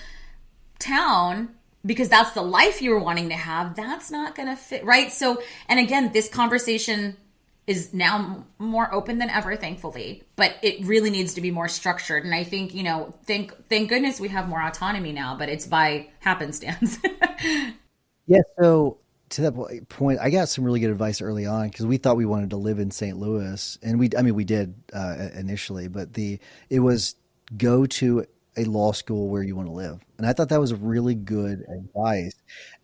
town, because that's the life you were wanting to have, that's not going to fit, right? So, and again, this conversation is now more open than ever, thankfully, but it really needs to be more structured. And I think, thank goodness we have more autonomy now, but it's by happenstance. Yeah. So to that point, I got some really good advice early on because we thought we wanted to live in St. Louis, and we did initially, but it was go to a law school where you want to live. And I thought that was really good advice.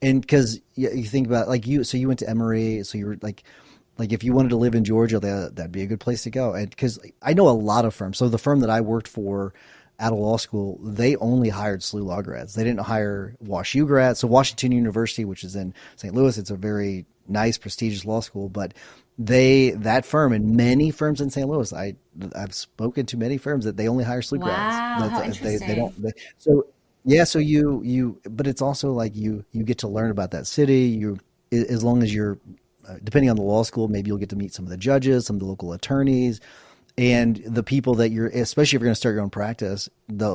And because you think about so you went to Emory, so you were like if you wanted to live in Georgia, that'd be a good place to go. And because I know a lot of firms. So the firm that I worked for out of law school, they only hired SLU law grads. They didn't hire WashU grads. So Washington University, which is in St. Louis, it's a very nice, prestigious law school, but that firm and many firms in St. Louis, I've spoken to many firms that they only hire SLU grads. Wow, how interesting. So you, but it's also like you get to learn about that city. As long as you're, depending on the law school, maybe you'll get to meet some of the judges, some of the local attorneys, and the people that especially if you're going to start your own practice,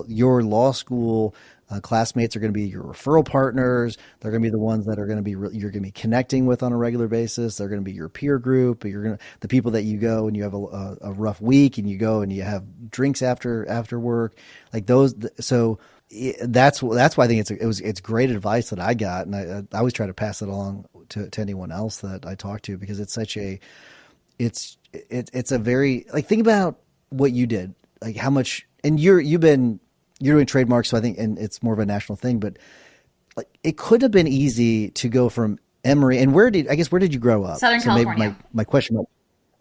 your law school classmates are going to be your referral partners. They're going to be the ones that are going to be you're going to be connecting with on a regular basis. They're going to be your peer group. The people that you go and you have a rough week and you go and you have drinks after work, like those. So that's why I think it's great advice that I got, and I always try to pass it along to anyone else that I talk to, because it's such it's a very, like, think about what you did, like how much, and you're doing trademarks. So I think, and it's more of a national thing, but like it could have been easy to go from Emory. And where did you grow up? Southern California. Maybe my question.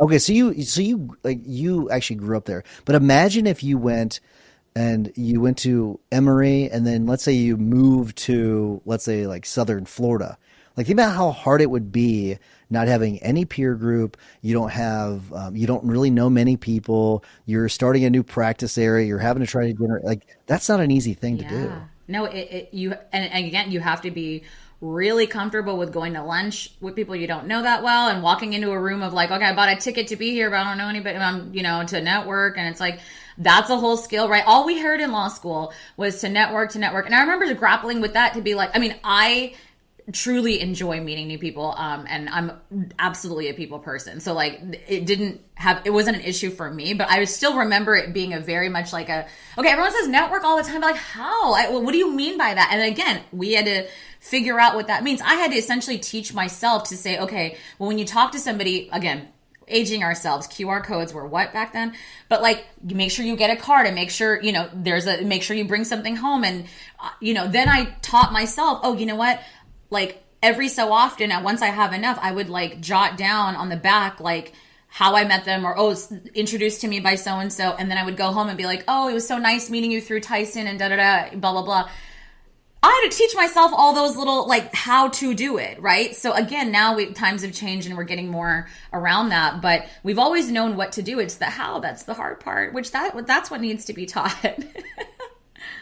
Okay, so you actually grew up there. But imagine if you went to Emory, and then let's say you moved to, let's say, like Southern Florida. Like, think about how hard it would be not having any peer group. You don't really know many people. You're starting a new practice area. You're having to try to generate, like, that's not an easy thing to do. No, and again, you have to be really comfortable with going to lunch with people you don't know that well and walking into a room of like, okay, I bought a ticket to be here, but I don't know anybody, to network. And it's like, that's a whole skill, right? All we heard in law school was to network. And I remember grappling with that, to be like, I truly enjoy meeting new people. And I'm absolutely a people person. So like, it wasn't an issue for me, but I still remember it being a very much like okay, everyone says network all the time, but like, how? What do you mean by that? And again, we had to figure out what that means. I had to essentially teach myself to say, okay, well, when you talk to somebody, again, aging ourselves, QR codes were what back then? But like, make sure you get a card, and make sure, make sure you bring something home. And, then I taught myself, oh, you know what? Like, every so often, once I have enough, I would like jot down on the back, like, how I met them, or, introduced to me by so-and-so. And then I would go home and be like, oh, it was so nice meeting you through Tyson and da-da-da, blah, blah, blah. I had to teach myself all those little, like, how to do it, right? So again, now times have changed and we're getting more around that, but we've always known what to do. It's the how, that's the hard part, which that's what needs to be taught.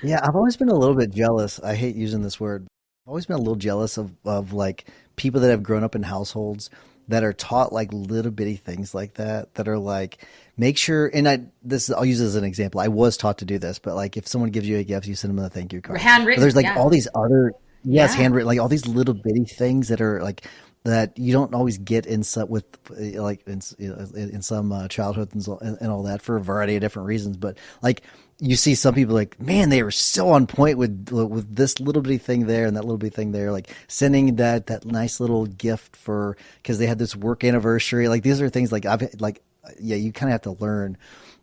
Yeah, I've always been a little bit jealous. I hate using this word. I've always been a little jealous of like people that have grown up in households that are taught like little bitty things like that are like, make sure, and I'll use this as an example. I was taught to do this, but like, if someone gives you a gift, you send them a thank you card. Handwritten. But there's like all these other, handwritten, like all these little bitty things that are like, that you don't always get in some childhood and all that, for a variety of different reasons. But like, you see some people like, man, they were so on point with this little bitty thing there and that little bitty thing there, like sending that nice little gift because they had this work anniversary. Like, these are things like you kind of have to learn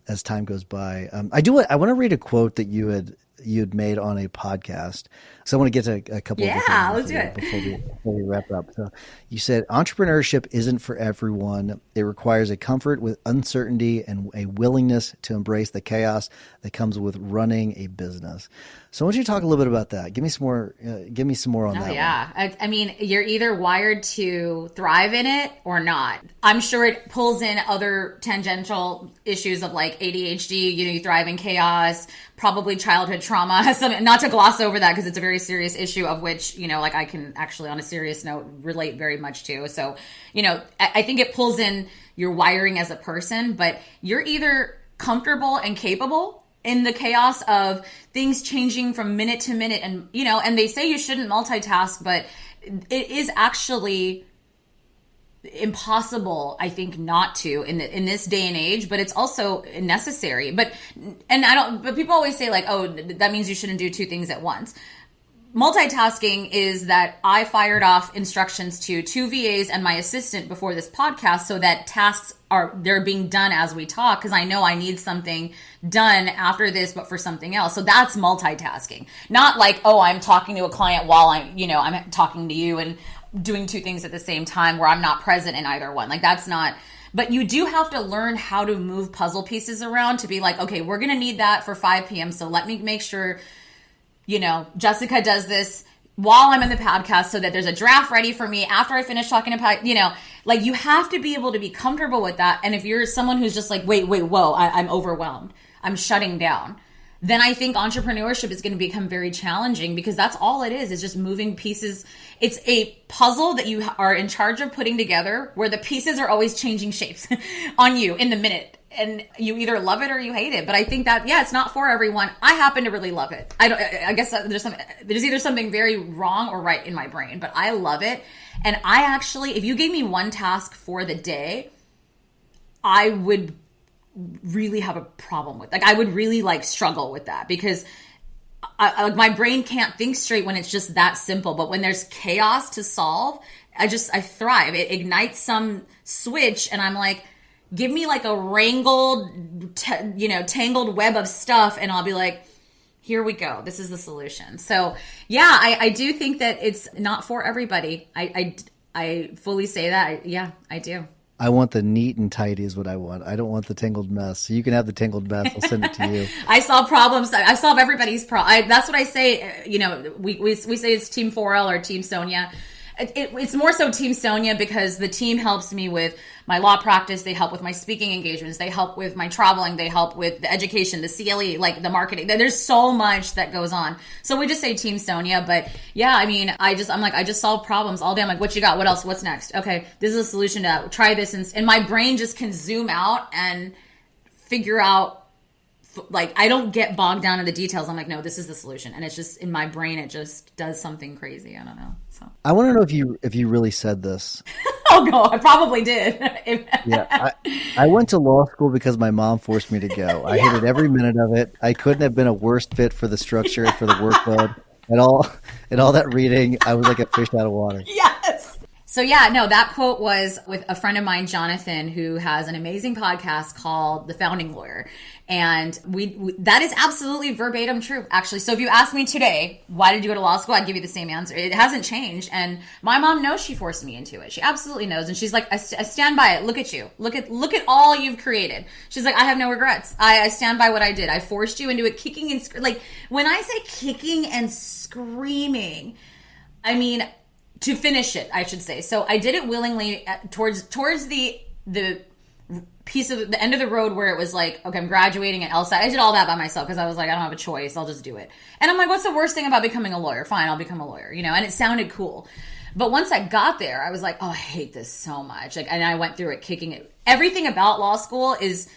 as time goes by. I want to read a quote that you had made on a podcast. So I want to get to a couple of let's do it before we wrap up. So you said, entrepreneurship isn't for everyone. It requires a comfort with uncertainty and a willingness to embrace the chaos that comes with running a business. So I want you to talk a little bit about that. Give me some more on that. Yeah. I mean, you're either wired to thrive in it or not. I'm sure it pulls in other tangential issues of like ADHD, you thrive in chaos, probably childhood trauma, not to gloss over that, because it's a very serious issue, of which, like, I can actually, on a serious note, relate very much to. So, I think it pulls in your wiring as a person, but you're either comfortable and capable in the chaos of things changing from minute to minute. And, and they say you shouldn't multitask, but it is actually impossible, I think, not to in this day and age, but it's also necessary. But people always say like, oh, that means you shouldn't do two things at once. Multitasking is that I fired off instructions to 2 VAs and my assistant before this podcast, so that tasks they're being done as we talk, because I know I need something done after this, but for something else. So that's multitasking. Not like, oh, I'm talking to a client while I'm talking to you and doing two things at the same time where I'm not present in either one. Like, that's not. But you do have to learn how to move puzzle pieces around to be like, okay, we're going to need that for 5 p.m. So let me make sure, Jessica does this while I'm in the podcast, so that there's a draft ready for me after I finish talking about, like, you have to be able to be comfortable with that. And if you're someone who's just like, wait, whoa, I'm overwhelmed, I'm shutting down, then I think entrepreneurship is going to become very challenging, because that's all it is just moving pieces. It's a puzzle that you are in charge of putting together, where the pieces are always changing shapes on you in the minute. And you either love it or you hate it. But I think that, it's not for everyone. I happen to really love it. I guess there's either something very wrong or right in my brain, but I love it. And I actually, if you gave me one task for the day, I would really have a problem with. Like, I would really struggle with that, because my brain can't think straight when it's just that simple. But when there's chaos to solve, I thrive. It ignites some switch, and I'm like, give me like a wrangled, tangled web of stuff, and I'll be like, here we go. This is the solution. So yeah, I do think that it's not for everybody. I fully say that. Yeah, I do. I want the neat and tidy is what I want. I don't want the tangled mess. So you can have the tangled mess. I'll send it to you. I solve problems. I solve everybody's problem. That's what I say. You know, we say it's Team Pharrell or Team Sonia. It's more so Team Sonia because the team helps me with my law practice. They help with my speaking engagements. They help with my traveling. They help with the education, the CLE, like the marketing. There's so much that goes on. So we just say Team Sonia. But yeah, I mean, I just solve problems all day. I'm like, what you got? What else? What's next? Okay, this is a solution to that. Try this. And my brain just can zoom out and figure out. Like, I don't get bogged down in the details. I'm like, no, this is the solution. And it's just in my brain, it just does something crazy. I don't know. So I want to know if you really said this. Oh, no, I probably did. Yeah. I went to law school because my mom forced me to go. I hated every minute of it. I couldn't have been a worse fit for the structure, for the workload, and all that reading. I was like a fish out of water. Yes. So yeah, no, that quote was with a friend of mine, Jonathan, who has an amazing podcast called The Founding Lawyer. And we that is absolutely verbatim true, actually. So if you ask me today, why did you go to law school? I'd give you the same answer. It hasn't changed. And my mom knows she forced me into it. She absolutely knows. And she's like, I stand by it. Look at you. Look at all you've created. She's like, I have no regrets. I stand by what I did. I forced you into it, kicking and like when I say kicking and screaming, I mean, to finish it, I should say. So I did it willingly towards the piece of the end of the road where it was like, okay, I'm graduating at LSAT. I did all that by myself because I was like, I don't have a choice. I'll just do it. And I'm like, what's the worst thing about becoming a lawyer? Fine, I'll become a lawyer, you know? And it sounded cool. But once I got there, I was like, oh, I hate this so much. Like, and I went through it kicking it. Everything about law school is,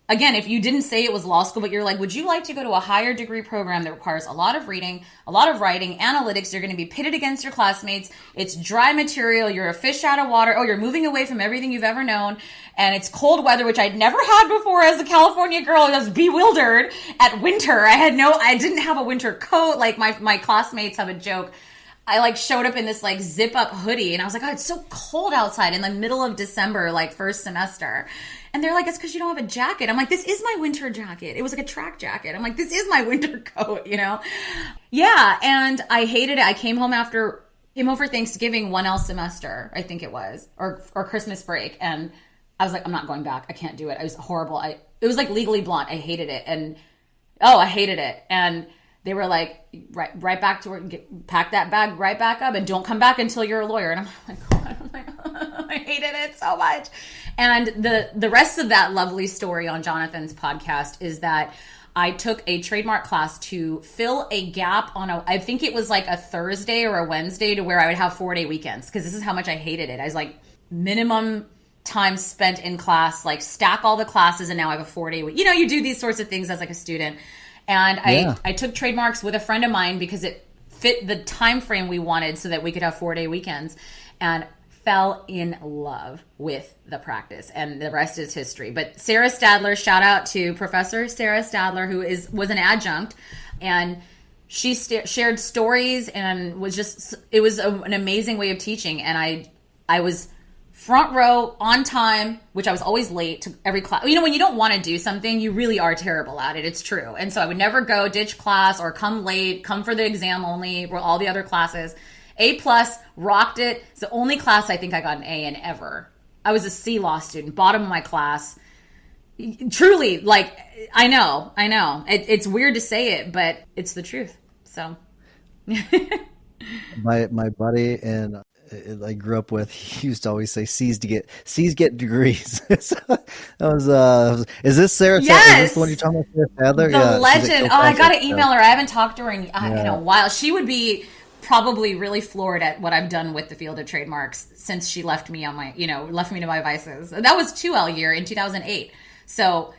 again, if you didn't say it was law school, but you're like, would you like to go to a higher degree program that requires a lot of reading, a lot of writing, analytics? You're going to be pitted against your classmates. It's dry material. You're a fish out of water. Oh, you're moving away from everything you've ever known. And it's cold weather, which I'd never had before as a California girl. I was bewildered at winter. I didn't have a winter coat. Like my classmates have a joke. I like showed up in this like zip up hoodie and I was like, oh, it's so cold outside in the middle of December, like first semester. And they're like, it's because you don't have a jacket. I'm like, this is my winter jacket. It was like a track jacket. I'm like, this is my winter coat, you know? Yeah. And I hated it. I came home for Thanksgiving 1L semester, I think it was, or Christmas break. And I was like, I'm not going back. I can't do it. It was horrible. It was like Legally Blonde. I hated it. And I hated it. And they were like, right back to work, pack that bag right back up and don't come back until you're a lawyer. And I'm like, God, I hated it so much. And the rest of that lovely story on Jonathan's podcast is that I took a trademark class to fill a gap on I think it was like a Thursday or a Wednesday to where I would have 4-day weekends because this is how much I hated it. I was like, minimum time spent in class, like stack all the classes and now I have a 4-day week. You know, you do these sorts of things as like a student. And I took trademarks with a friend of mine because it fit the time frame we wanted so that we could have 4-day weekends and fell in love with the practice and the rest is history. But Sarah Stadler, shout out to Professor Sarah Stadler, who was an adjunct, and she shared stories and it was an amazing way of teaching. And I was front row on time, which I was always late to every class. You know, when you don't want to do something, you really are terrible at it. It's true. And so I would never go ditch class or come late, come for the exam only, or all the other classes. A+, rocked it. It's the only class I think I got an A in ever. I was a C law student, bottom of my class. Truly, like, I know. It's weird to say it, but it's the truth. So. my buddy and I grew up with, he used to always say C's get degrees. So that was, is this Sarah? Yes. Is this the one you're talking about, Sarah Stadler? The legend. I got to email her. I haven't talked to her in a while. She would be probably really floored at what I've done with the field of trademarks since she left me left me to my vices. That was 2L year in 2008. So,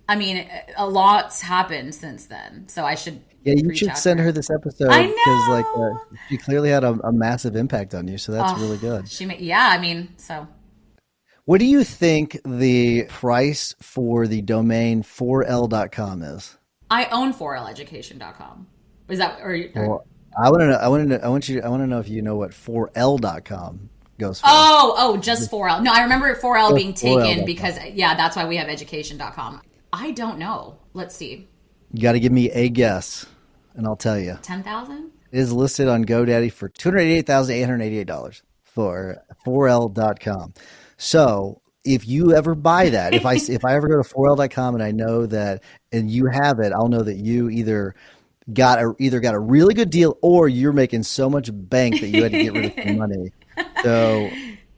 I mean, a lot's happened since then. So I should. Yeah, you should send her this episode. I know. Because she clearly had a massive impact on you. So that's really good. So. What do you think the price for the domain 4L.com is? I own 4leducation.com. Is that or I want to know if you know what 4L.com goes for. Just 4L. No, I remember 4L being taken because that's why we have education.com. I don't know. Let's see. You got to give me a guess, and I'll tell you. 10,000? It is listed on GoDaddy for $288,888. for 4L.com. So if you ever buy that, if I ever go to 4L.com and I know that, and you have it, I'll know that you either got a really good deal or you're making so much bank that you had to get rid of some money. So,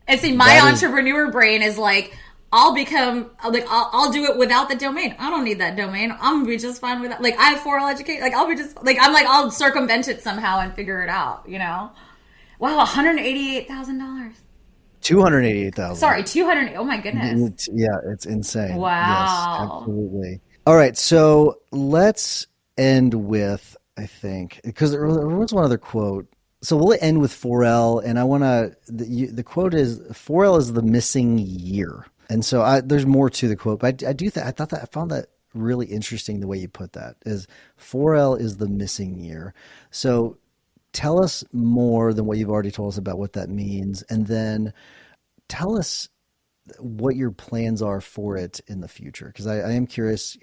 and see, my entrepreneur brain is like, I'll do it without the domain. I don't need that domain. I'm gonna be just fine with that. Like, I have 4L educate. Like, I'll circumvent it somehow and figure it out. Wow, $188,000. 288,000. Sorry, 200. Oh my goodness. Yeah, it's insane. Wow. Yes, absolutely. All right, so let's end with, I think, because there was one other quote. So we'll end with 4L, and I want to. The quote is 4L is the missing year, and so there's more to the quote, but I found that really interesting the way you put that. Is 4L is the missing year. So tell us more than what you've already told us about what that means, and then tell us what your plans are for it in the future. Because I am curious.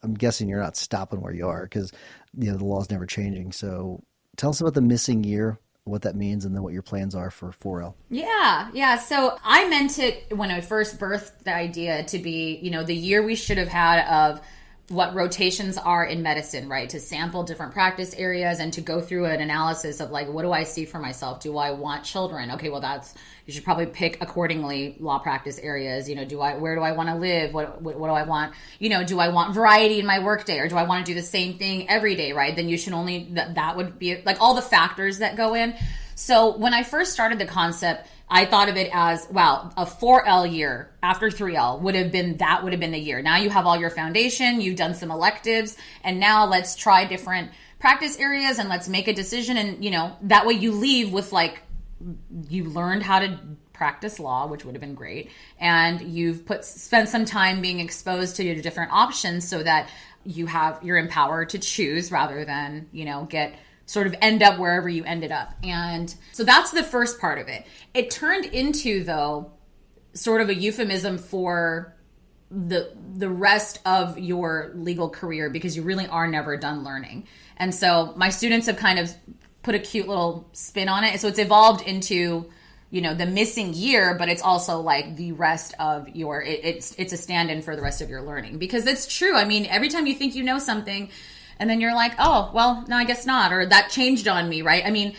I'm guessing you're not stopping where you are because the law's never changing. So tell us about the missing year, what that means, and then what your plans are for 4L. Yeah. So I meant it when I first birthed the idea to be, the year we should have had of what rotations are in medicine, right? To sample different practice areas and to go through an analysis of like, what do I see for myself? Do I want children? Okay, well you should probably pick accordingly law practice areas. Where do I want to live? What do I want? Do I want variety in my workday, or do I want to do the same thing every day, right? Then you should that would be like all the factors that go in. So when I first started the concept, I thought of it as, wow, a 4L year after 3L would have been the year. Now you have all your foundation, you've done some electives, and now let's try different practice areas and let's make a decision. And, that way you leave with like, you learned how to practice law, which would have been great. And you've spent some time being exposed to your different options so that you're empowered to choose rather than, sort of end up wherever you ended up. And so that's the first part of it. It turned into, though, sort of a euphemism for the rest of your legal career, because you really are never done learning. And so my students have kind of put a cute little spin on it. So it's evolved into, the missing year, but it's also like the rest of it's a stand-in for the rest of your learning. Because it's true. I mean, every time you think you know something, and then you're like, oh, well, no, I guess not. Or that changed on me, right? I mean,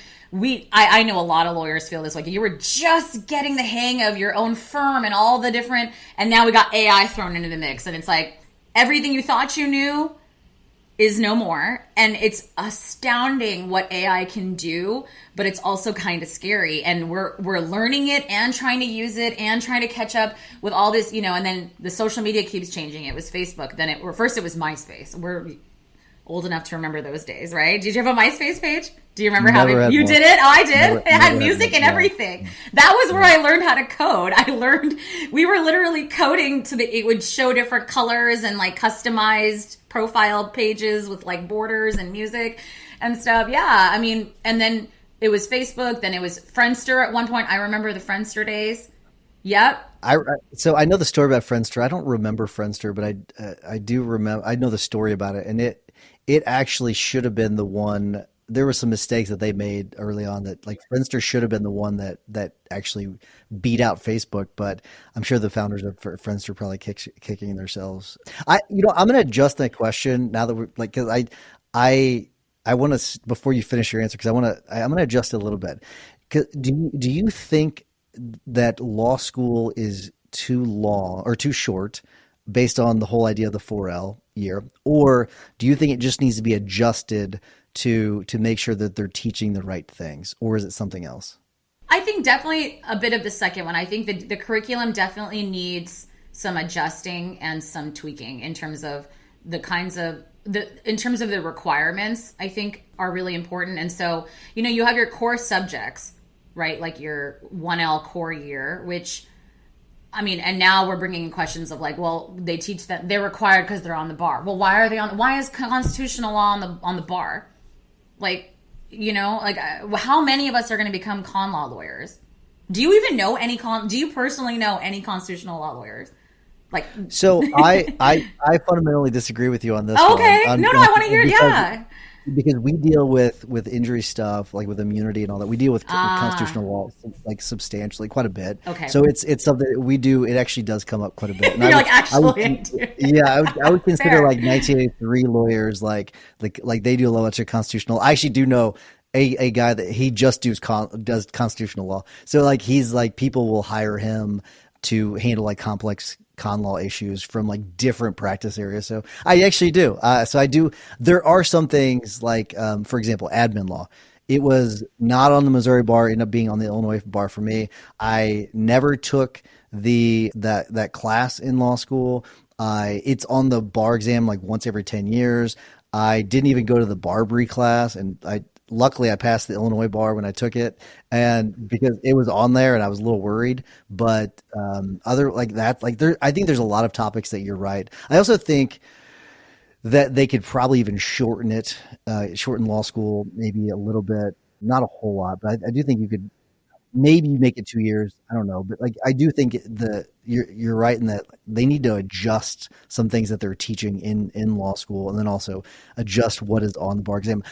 I know a lot of lawyers feel this way. You were just getting the hang of your own firm and all the different, and now we got AI thrown into the mix. And it's like, everything you thought you knew is no more. And it's astounding what AI can do, but it's also kind of scary. And we're learning it and trying to use it and trying to catch up with all this, and then the social media keeps changing. It was Facebook. Then first it was MySpace. We're old enough to remember those days, right? Did you have a MySpace page? Do you remember you did it? Oh, I did. It had music and everything. That was where I learned how to code. We were literally coding it would show different colors and like customized profile pages with like borders and music and stuff. Yeah. I mean, and then it was Facebook, then it was Friendster at one point. I remember the Friendster days. Yep. So I know the story about Friendster. I don't remember Friendster, but I do remember. I know the story about it, and it actually should have been the one. There were some mistakes that they made early on that like Friendster should have been the one that actually beat out Facebook. But I'm sure the founders of Friendster probably kicking themselves. I'm going to adjust that question now that we're like, because I want to, before you finish your answer, because I'm going to adjust it a little bit. Do you think that law school is too long or too short based on the whole idea of the 4L year? Or do you think it just needs to be adjusted to make sure that they're teaching the right things? Or is it something else? I think definitely a bit of the second one. I think the curriculum definitely needs some adjusting and some tweaking in terms of the requirements, I think are really important. And so, you have your core subjects, right? Like your 1L core year, which, I mean, and now we're bringing in questions of like, well, they teach that they're required because they're on the bar. Well, why is constitutional law on the bar? Like, how many of us are going to become con law lawyers? Do you even know do you personally know any constitutional law lawyers? So I fundamentally disagree with you on this. Okay. one. No, I want to hear. Yeah. because we deal with injury stuff, like with immunity and all that. We deal with Ah, constitutional law like substantially, quite a bit. okay. So it's something that we do. It actually does come up quite a bit. And You're like, I would, actually, I do. yeah, I would consider Fair. like 1983 lawyers like they do a lot of constitutional. I actually do know a guy that he just does constitutional law. So like he's like people will hire him to handle like complex con law issues from like different practice areas. So I actually do. So I do. There are some things like, for example, admin law. It was not on the Missouri bar, ended up being on the Illinois bar for me. I never took that class in law school. It's on the bar exam like once every 10 years. I didn't even go to the Barbary class, and luckily I passed the Illinois bar when I took it, and because it was on there, and I was a little worried. But other like that, like I think there's a lot of topics that you're right. I also think that they could probably even shorten law school maybe a little bit, not a whole lot, but I do think you could maybe make it 2 years. I don't know, but like I do think you're right in that they need to adjust some things that they're teaching in law school, and then also adjust what is on the bar exam.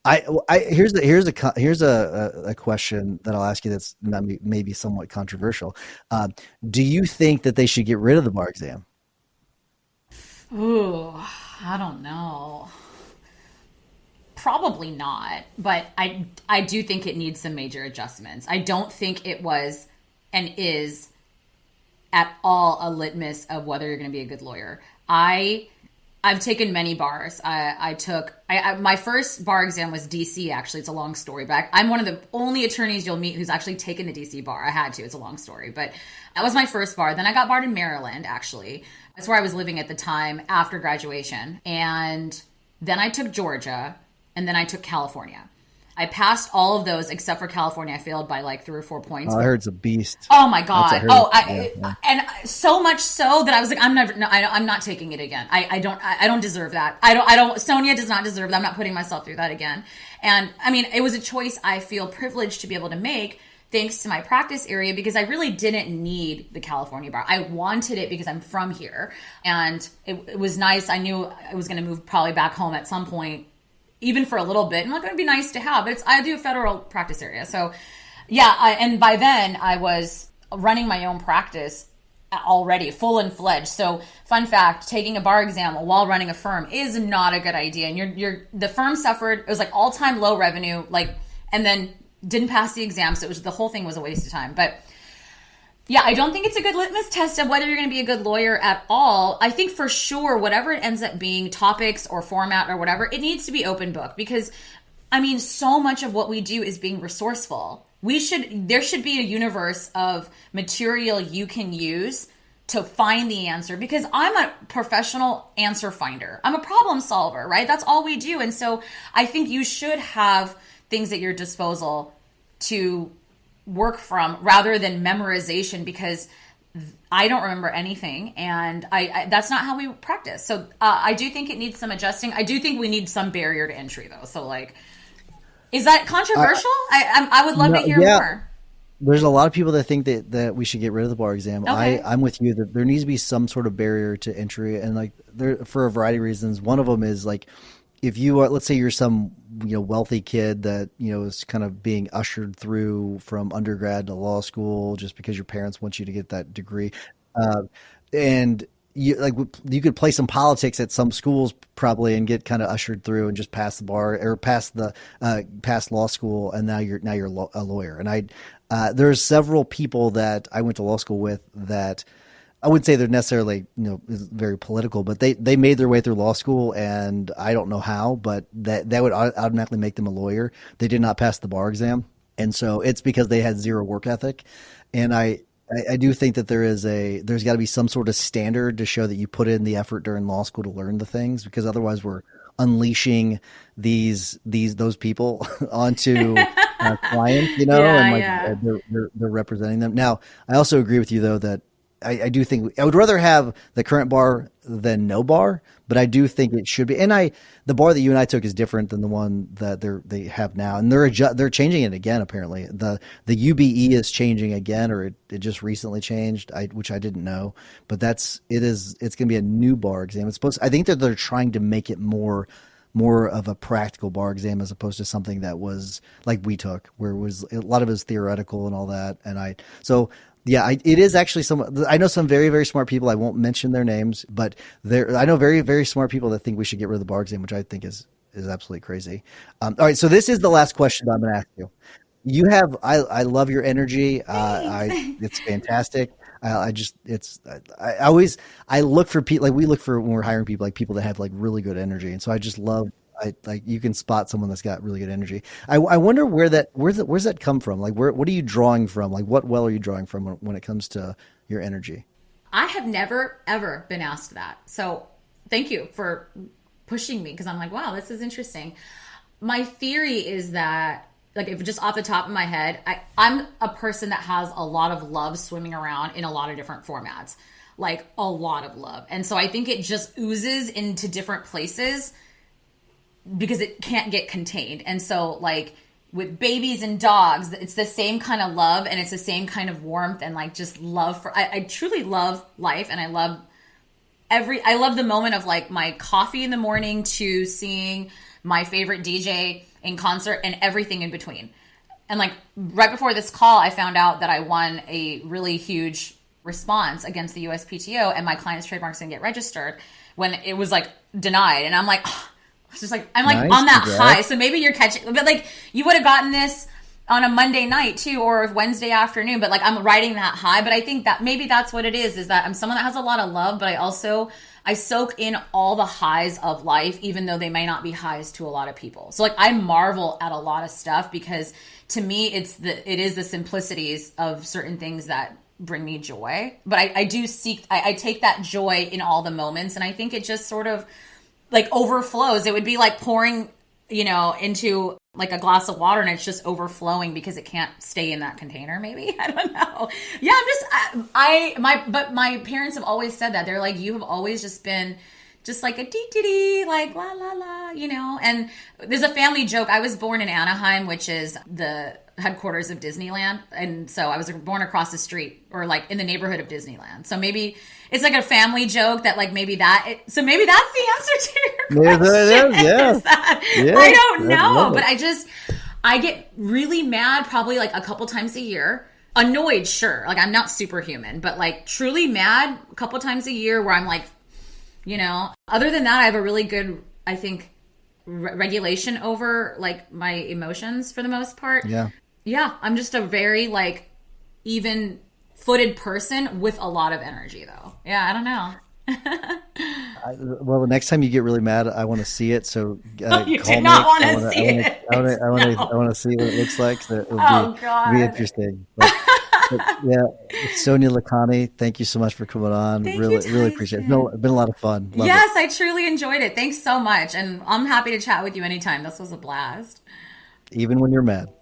Here's a question that I'll ask you that's maybe somewhat controversial. Do you think that they should get rid of the bar exam? Ooh, I don't know. Probably not, but I do think it needs some major adjustments. I don't think it was and is at all a litmus of whether you're going to be a good lawyer. I've taken many bars. My first bar exam was DC. Actually, it's a long story, but I'm one of the only attorneys you'll meet who's actually taken the DC bar. I had to. It's a long story, but that was my first bar. Then I got barred in Maryland. Actually, that's where I was living at the time after graduation, and then I took Georgia, and then I took California. I passed all of those except for California. I failed by like 3 or 4 points. Oh, I heard it's a beast. Oh my god! Yeah. And so much so that I was like, I'm not taking it again. I don't deserve that. I don't. Sonia does not deserve that. I'm not putting myself through that again. And I mean, it was a choice I feel privileged to be able to make, thanks to my practice area, because I really didn't need the California bar. I wanted it because I'm from here, and it was nice. I knew I was going to move probably back home at some point, even for a little bit. And like, it'd be nice to have, but I do a federal practice area. So yeah. And by then I was running my own practice already, full and fledged. So fun fact, taking a bar exam while running a firm is not a good idea. And the firm suffered, it was like all time low revenue, and then didn't pass the exam. So the whole thing was a waste of time. But yeah, I don't think it's a good litmus test of whether you're going to be a good lawyer at all. I think for sure, whatever it ends up being, topics or format or whatever, it needs to be open book, because I mean, so much of what we do is being resourceful. There should be a universe of material you can use to find the answer, because I'm a professional answer finder. I'm a problem solver, right? That's all we do. And so I think you should have things at your disposal to work from rather than memorization, because I don't remember anything, and I that's not how we practice. So I do think it needs some adjusting. I do think we need some barrier to entry, though. So like, is that controversial? I would love to hear more. There's a lot of people that think that we should get rid of the bar exam. Okay. I'm with you that there needs to be some sort of barrier to entry, and like there for a variety of reasons. One of them is like, if you are, let's say you're some wealthy kid that is kind of being ushered through from undergrad to law school just because your parents want you to get that degree, and you could play some politics at some schools probably and get kind of ushered through and just pass the bar or pass law school, and now you're a lawyer. And there's several people that I went to law school with that I wouldn't say they're necessarily very political, but they made their way through law school, and I don't know how, but that would automatically make them a lawyer. They did not pass the bar exam, and so it's because they had zero work ethic. And I do think that there's got to be some sort of standard to show that you put in the effort during law school to learn the things, because otherwise we're unleashing those people onto clients, and they're representing them. Now, I also agree with you though that I do think I would rather have the current bar than no bar, but I do think it should be. And the bar that you and I took is different than the one that they have now, and they're changing it again. Apparently, the UBE is changing again, or it just recently changed, which I didn't know. But it's going to be a new bar exam. I think that they're trying to make it more more of a practical bar exam as opposed to something that was like we took, where it was a lot of it was theoretical and all that. And it is actually I know some very, very smart people. I won't mention their names, but I know very, very smart people that think we should get rid of the bar exam, which I think is absolutely crazy. All right. So this is the last question I'm going to ask you. I love your energy. It's fantastic. I look for people, like we look for when we're hiring people, like people that have like really good energy. And so I just love, like you can spot someone that's got really good energy. I wonder where's that come from? Like what are you drawing from? Like what well are you drawing from when it comes to your energy? I have never, ever been asked that. So thank you for pushing me, because I'm like, wow, this is interesting. My theory is that, like, if just off the top of my head, I'm a person that has a lot of love swimming around in a lot of different formats, like a lot of love. And so I think it just oozes into different places because it can't get contained. And so like with babies and dogs, it's the same kind of love, and it's the same kind of warmth and like just love for, I truly love life. And I love the moment of like my coffee in the morning to seeing my favorite DJ in concert and everything in between. And like right before this call, I found out that I won a really huge response against the USPTO, and my client's trademarks didn't get registered when it was like denied. And I'm like, it's just like, I'm like nice, on that high. So maybe you're catching, but like you would have gotten this on a Monday night too, or Wednesday afternoon, but like I'm riding that high. But I think that maybe that's what it is that I'm someone that has a lot of love, but I soak in all the highs of life, even though they may not be highs to a lot of people. So like I marvel at a lot of stuff, because to me, it is the simplicities of certain things that bring me joy. But I take that joy in all the moments. And I think it just sort of like overflows. It would be like pouring, into like a glass of water, and it's just overflowing because it can't stay in that container. Maybe, I don't know. Yeah, but my parents have always said that. They're like, you have always just been just like a dee like la la la, And there's a family joke. I was born in Anaheim, which is the headquarters of Disneyland, and so I was born across the street, or like in the neighborhood of Disneyland. So maybe it's like a family joke that like maybe that's the answer to your question. Yeah. I don't know, but I get really mad probably like a couple times a year. Annoyed, sure. Like I'm not superhuman, but like truly mad a couple times a year where I'm like, other than that, I have a really good, I think, regulation over like my emotions for the most part. Yeah. I'm just a very like even footed person with a lot of energy though. Yeah. I don't know. Well, the next time you get really mad, I want to see it. So you do not want to see it. I want to see what it looks like. So it'll be interesting. But yeah, Sonia Lakhany, thank you so much for coming on. Really appreciate it. It's been a lot of fun. Yes, I truly enjoyed it. Thanks so much. And I'm happy to chat with you anytime. This was a blast. Even when you're mad.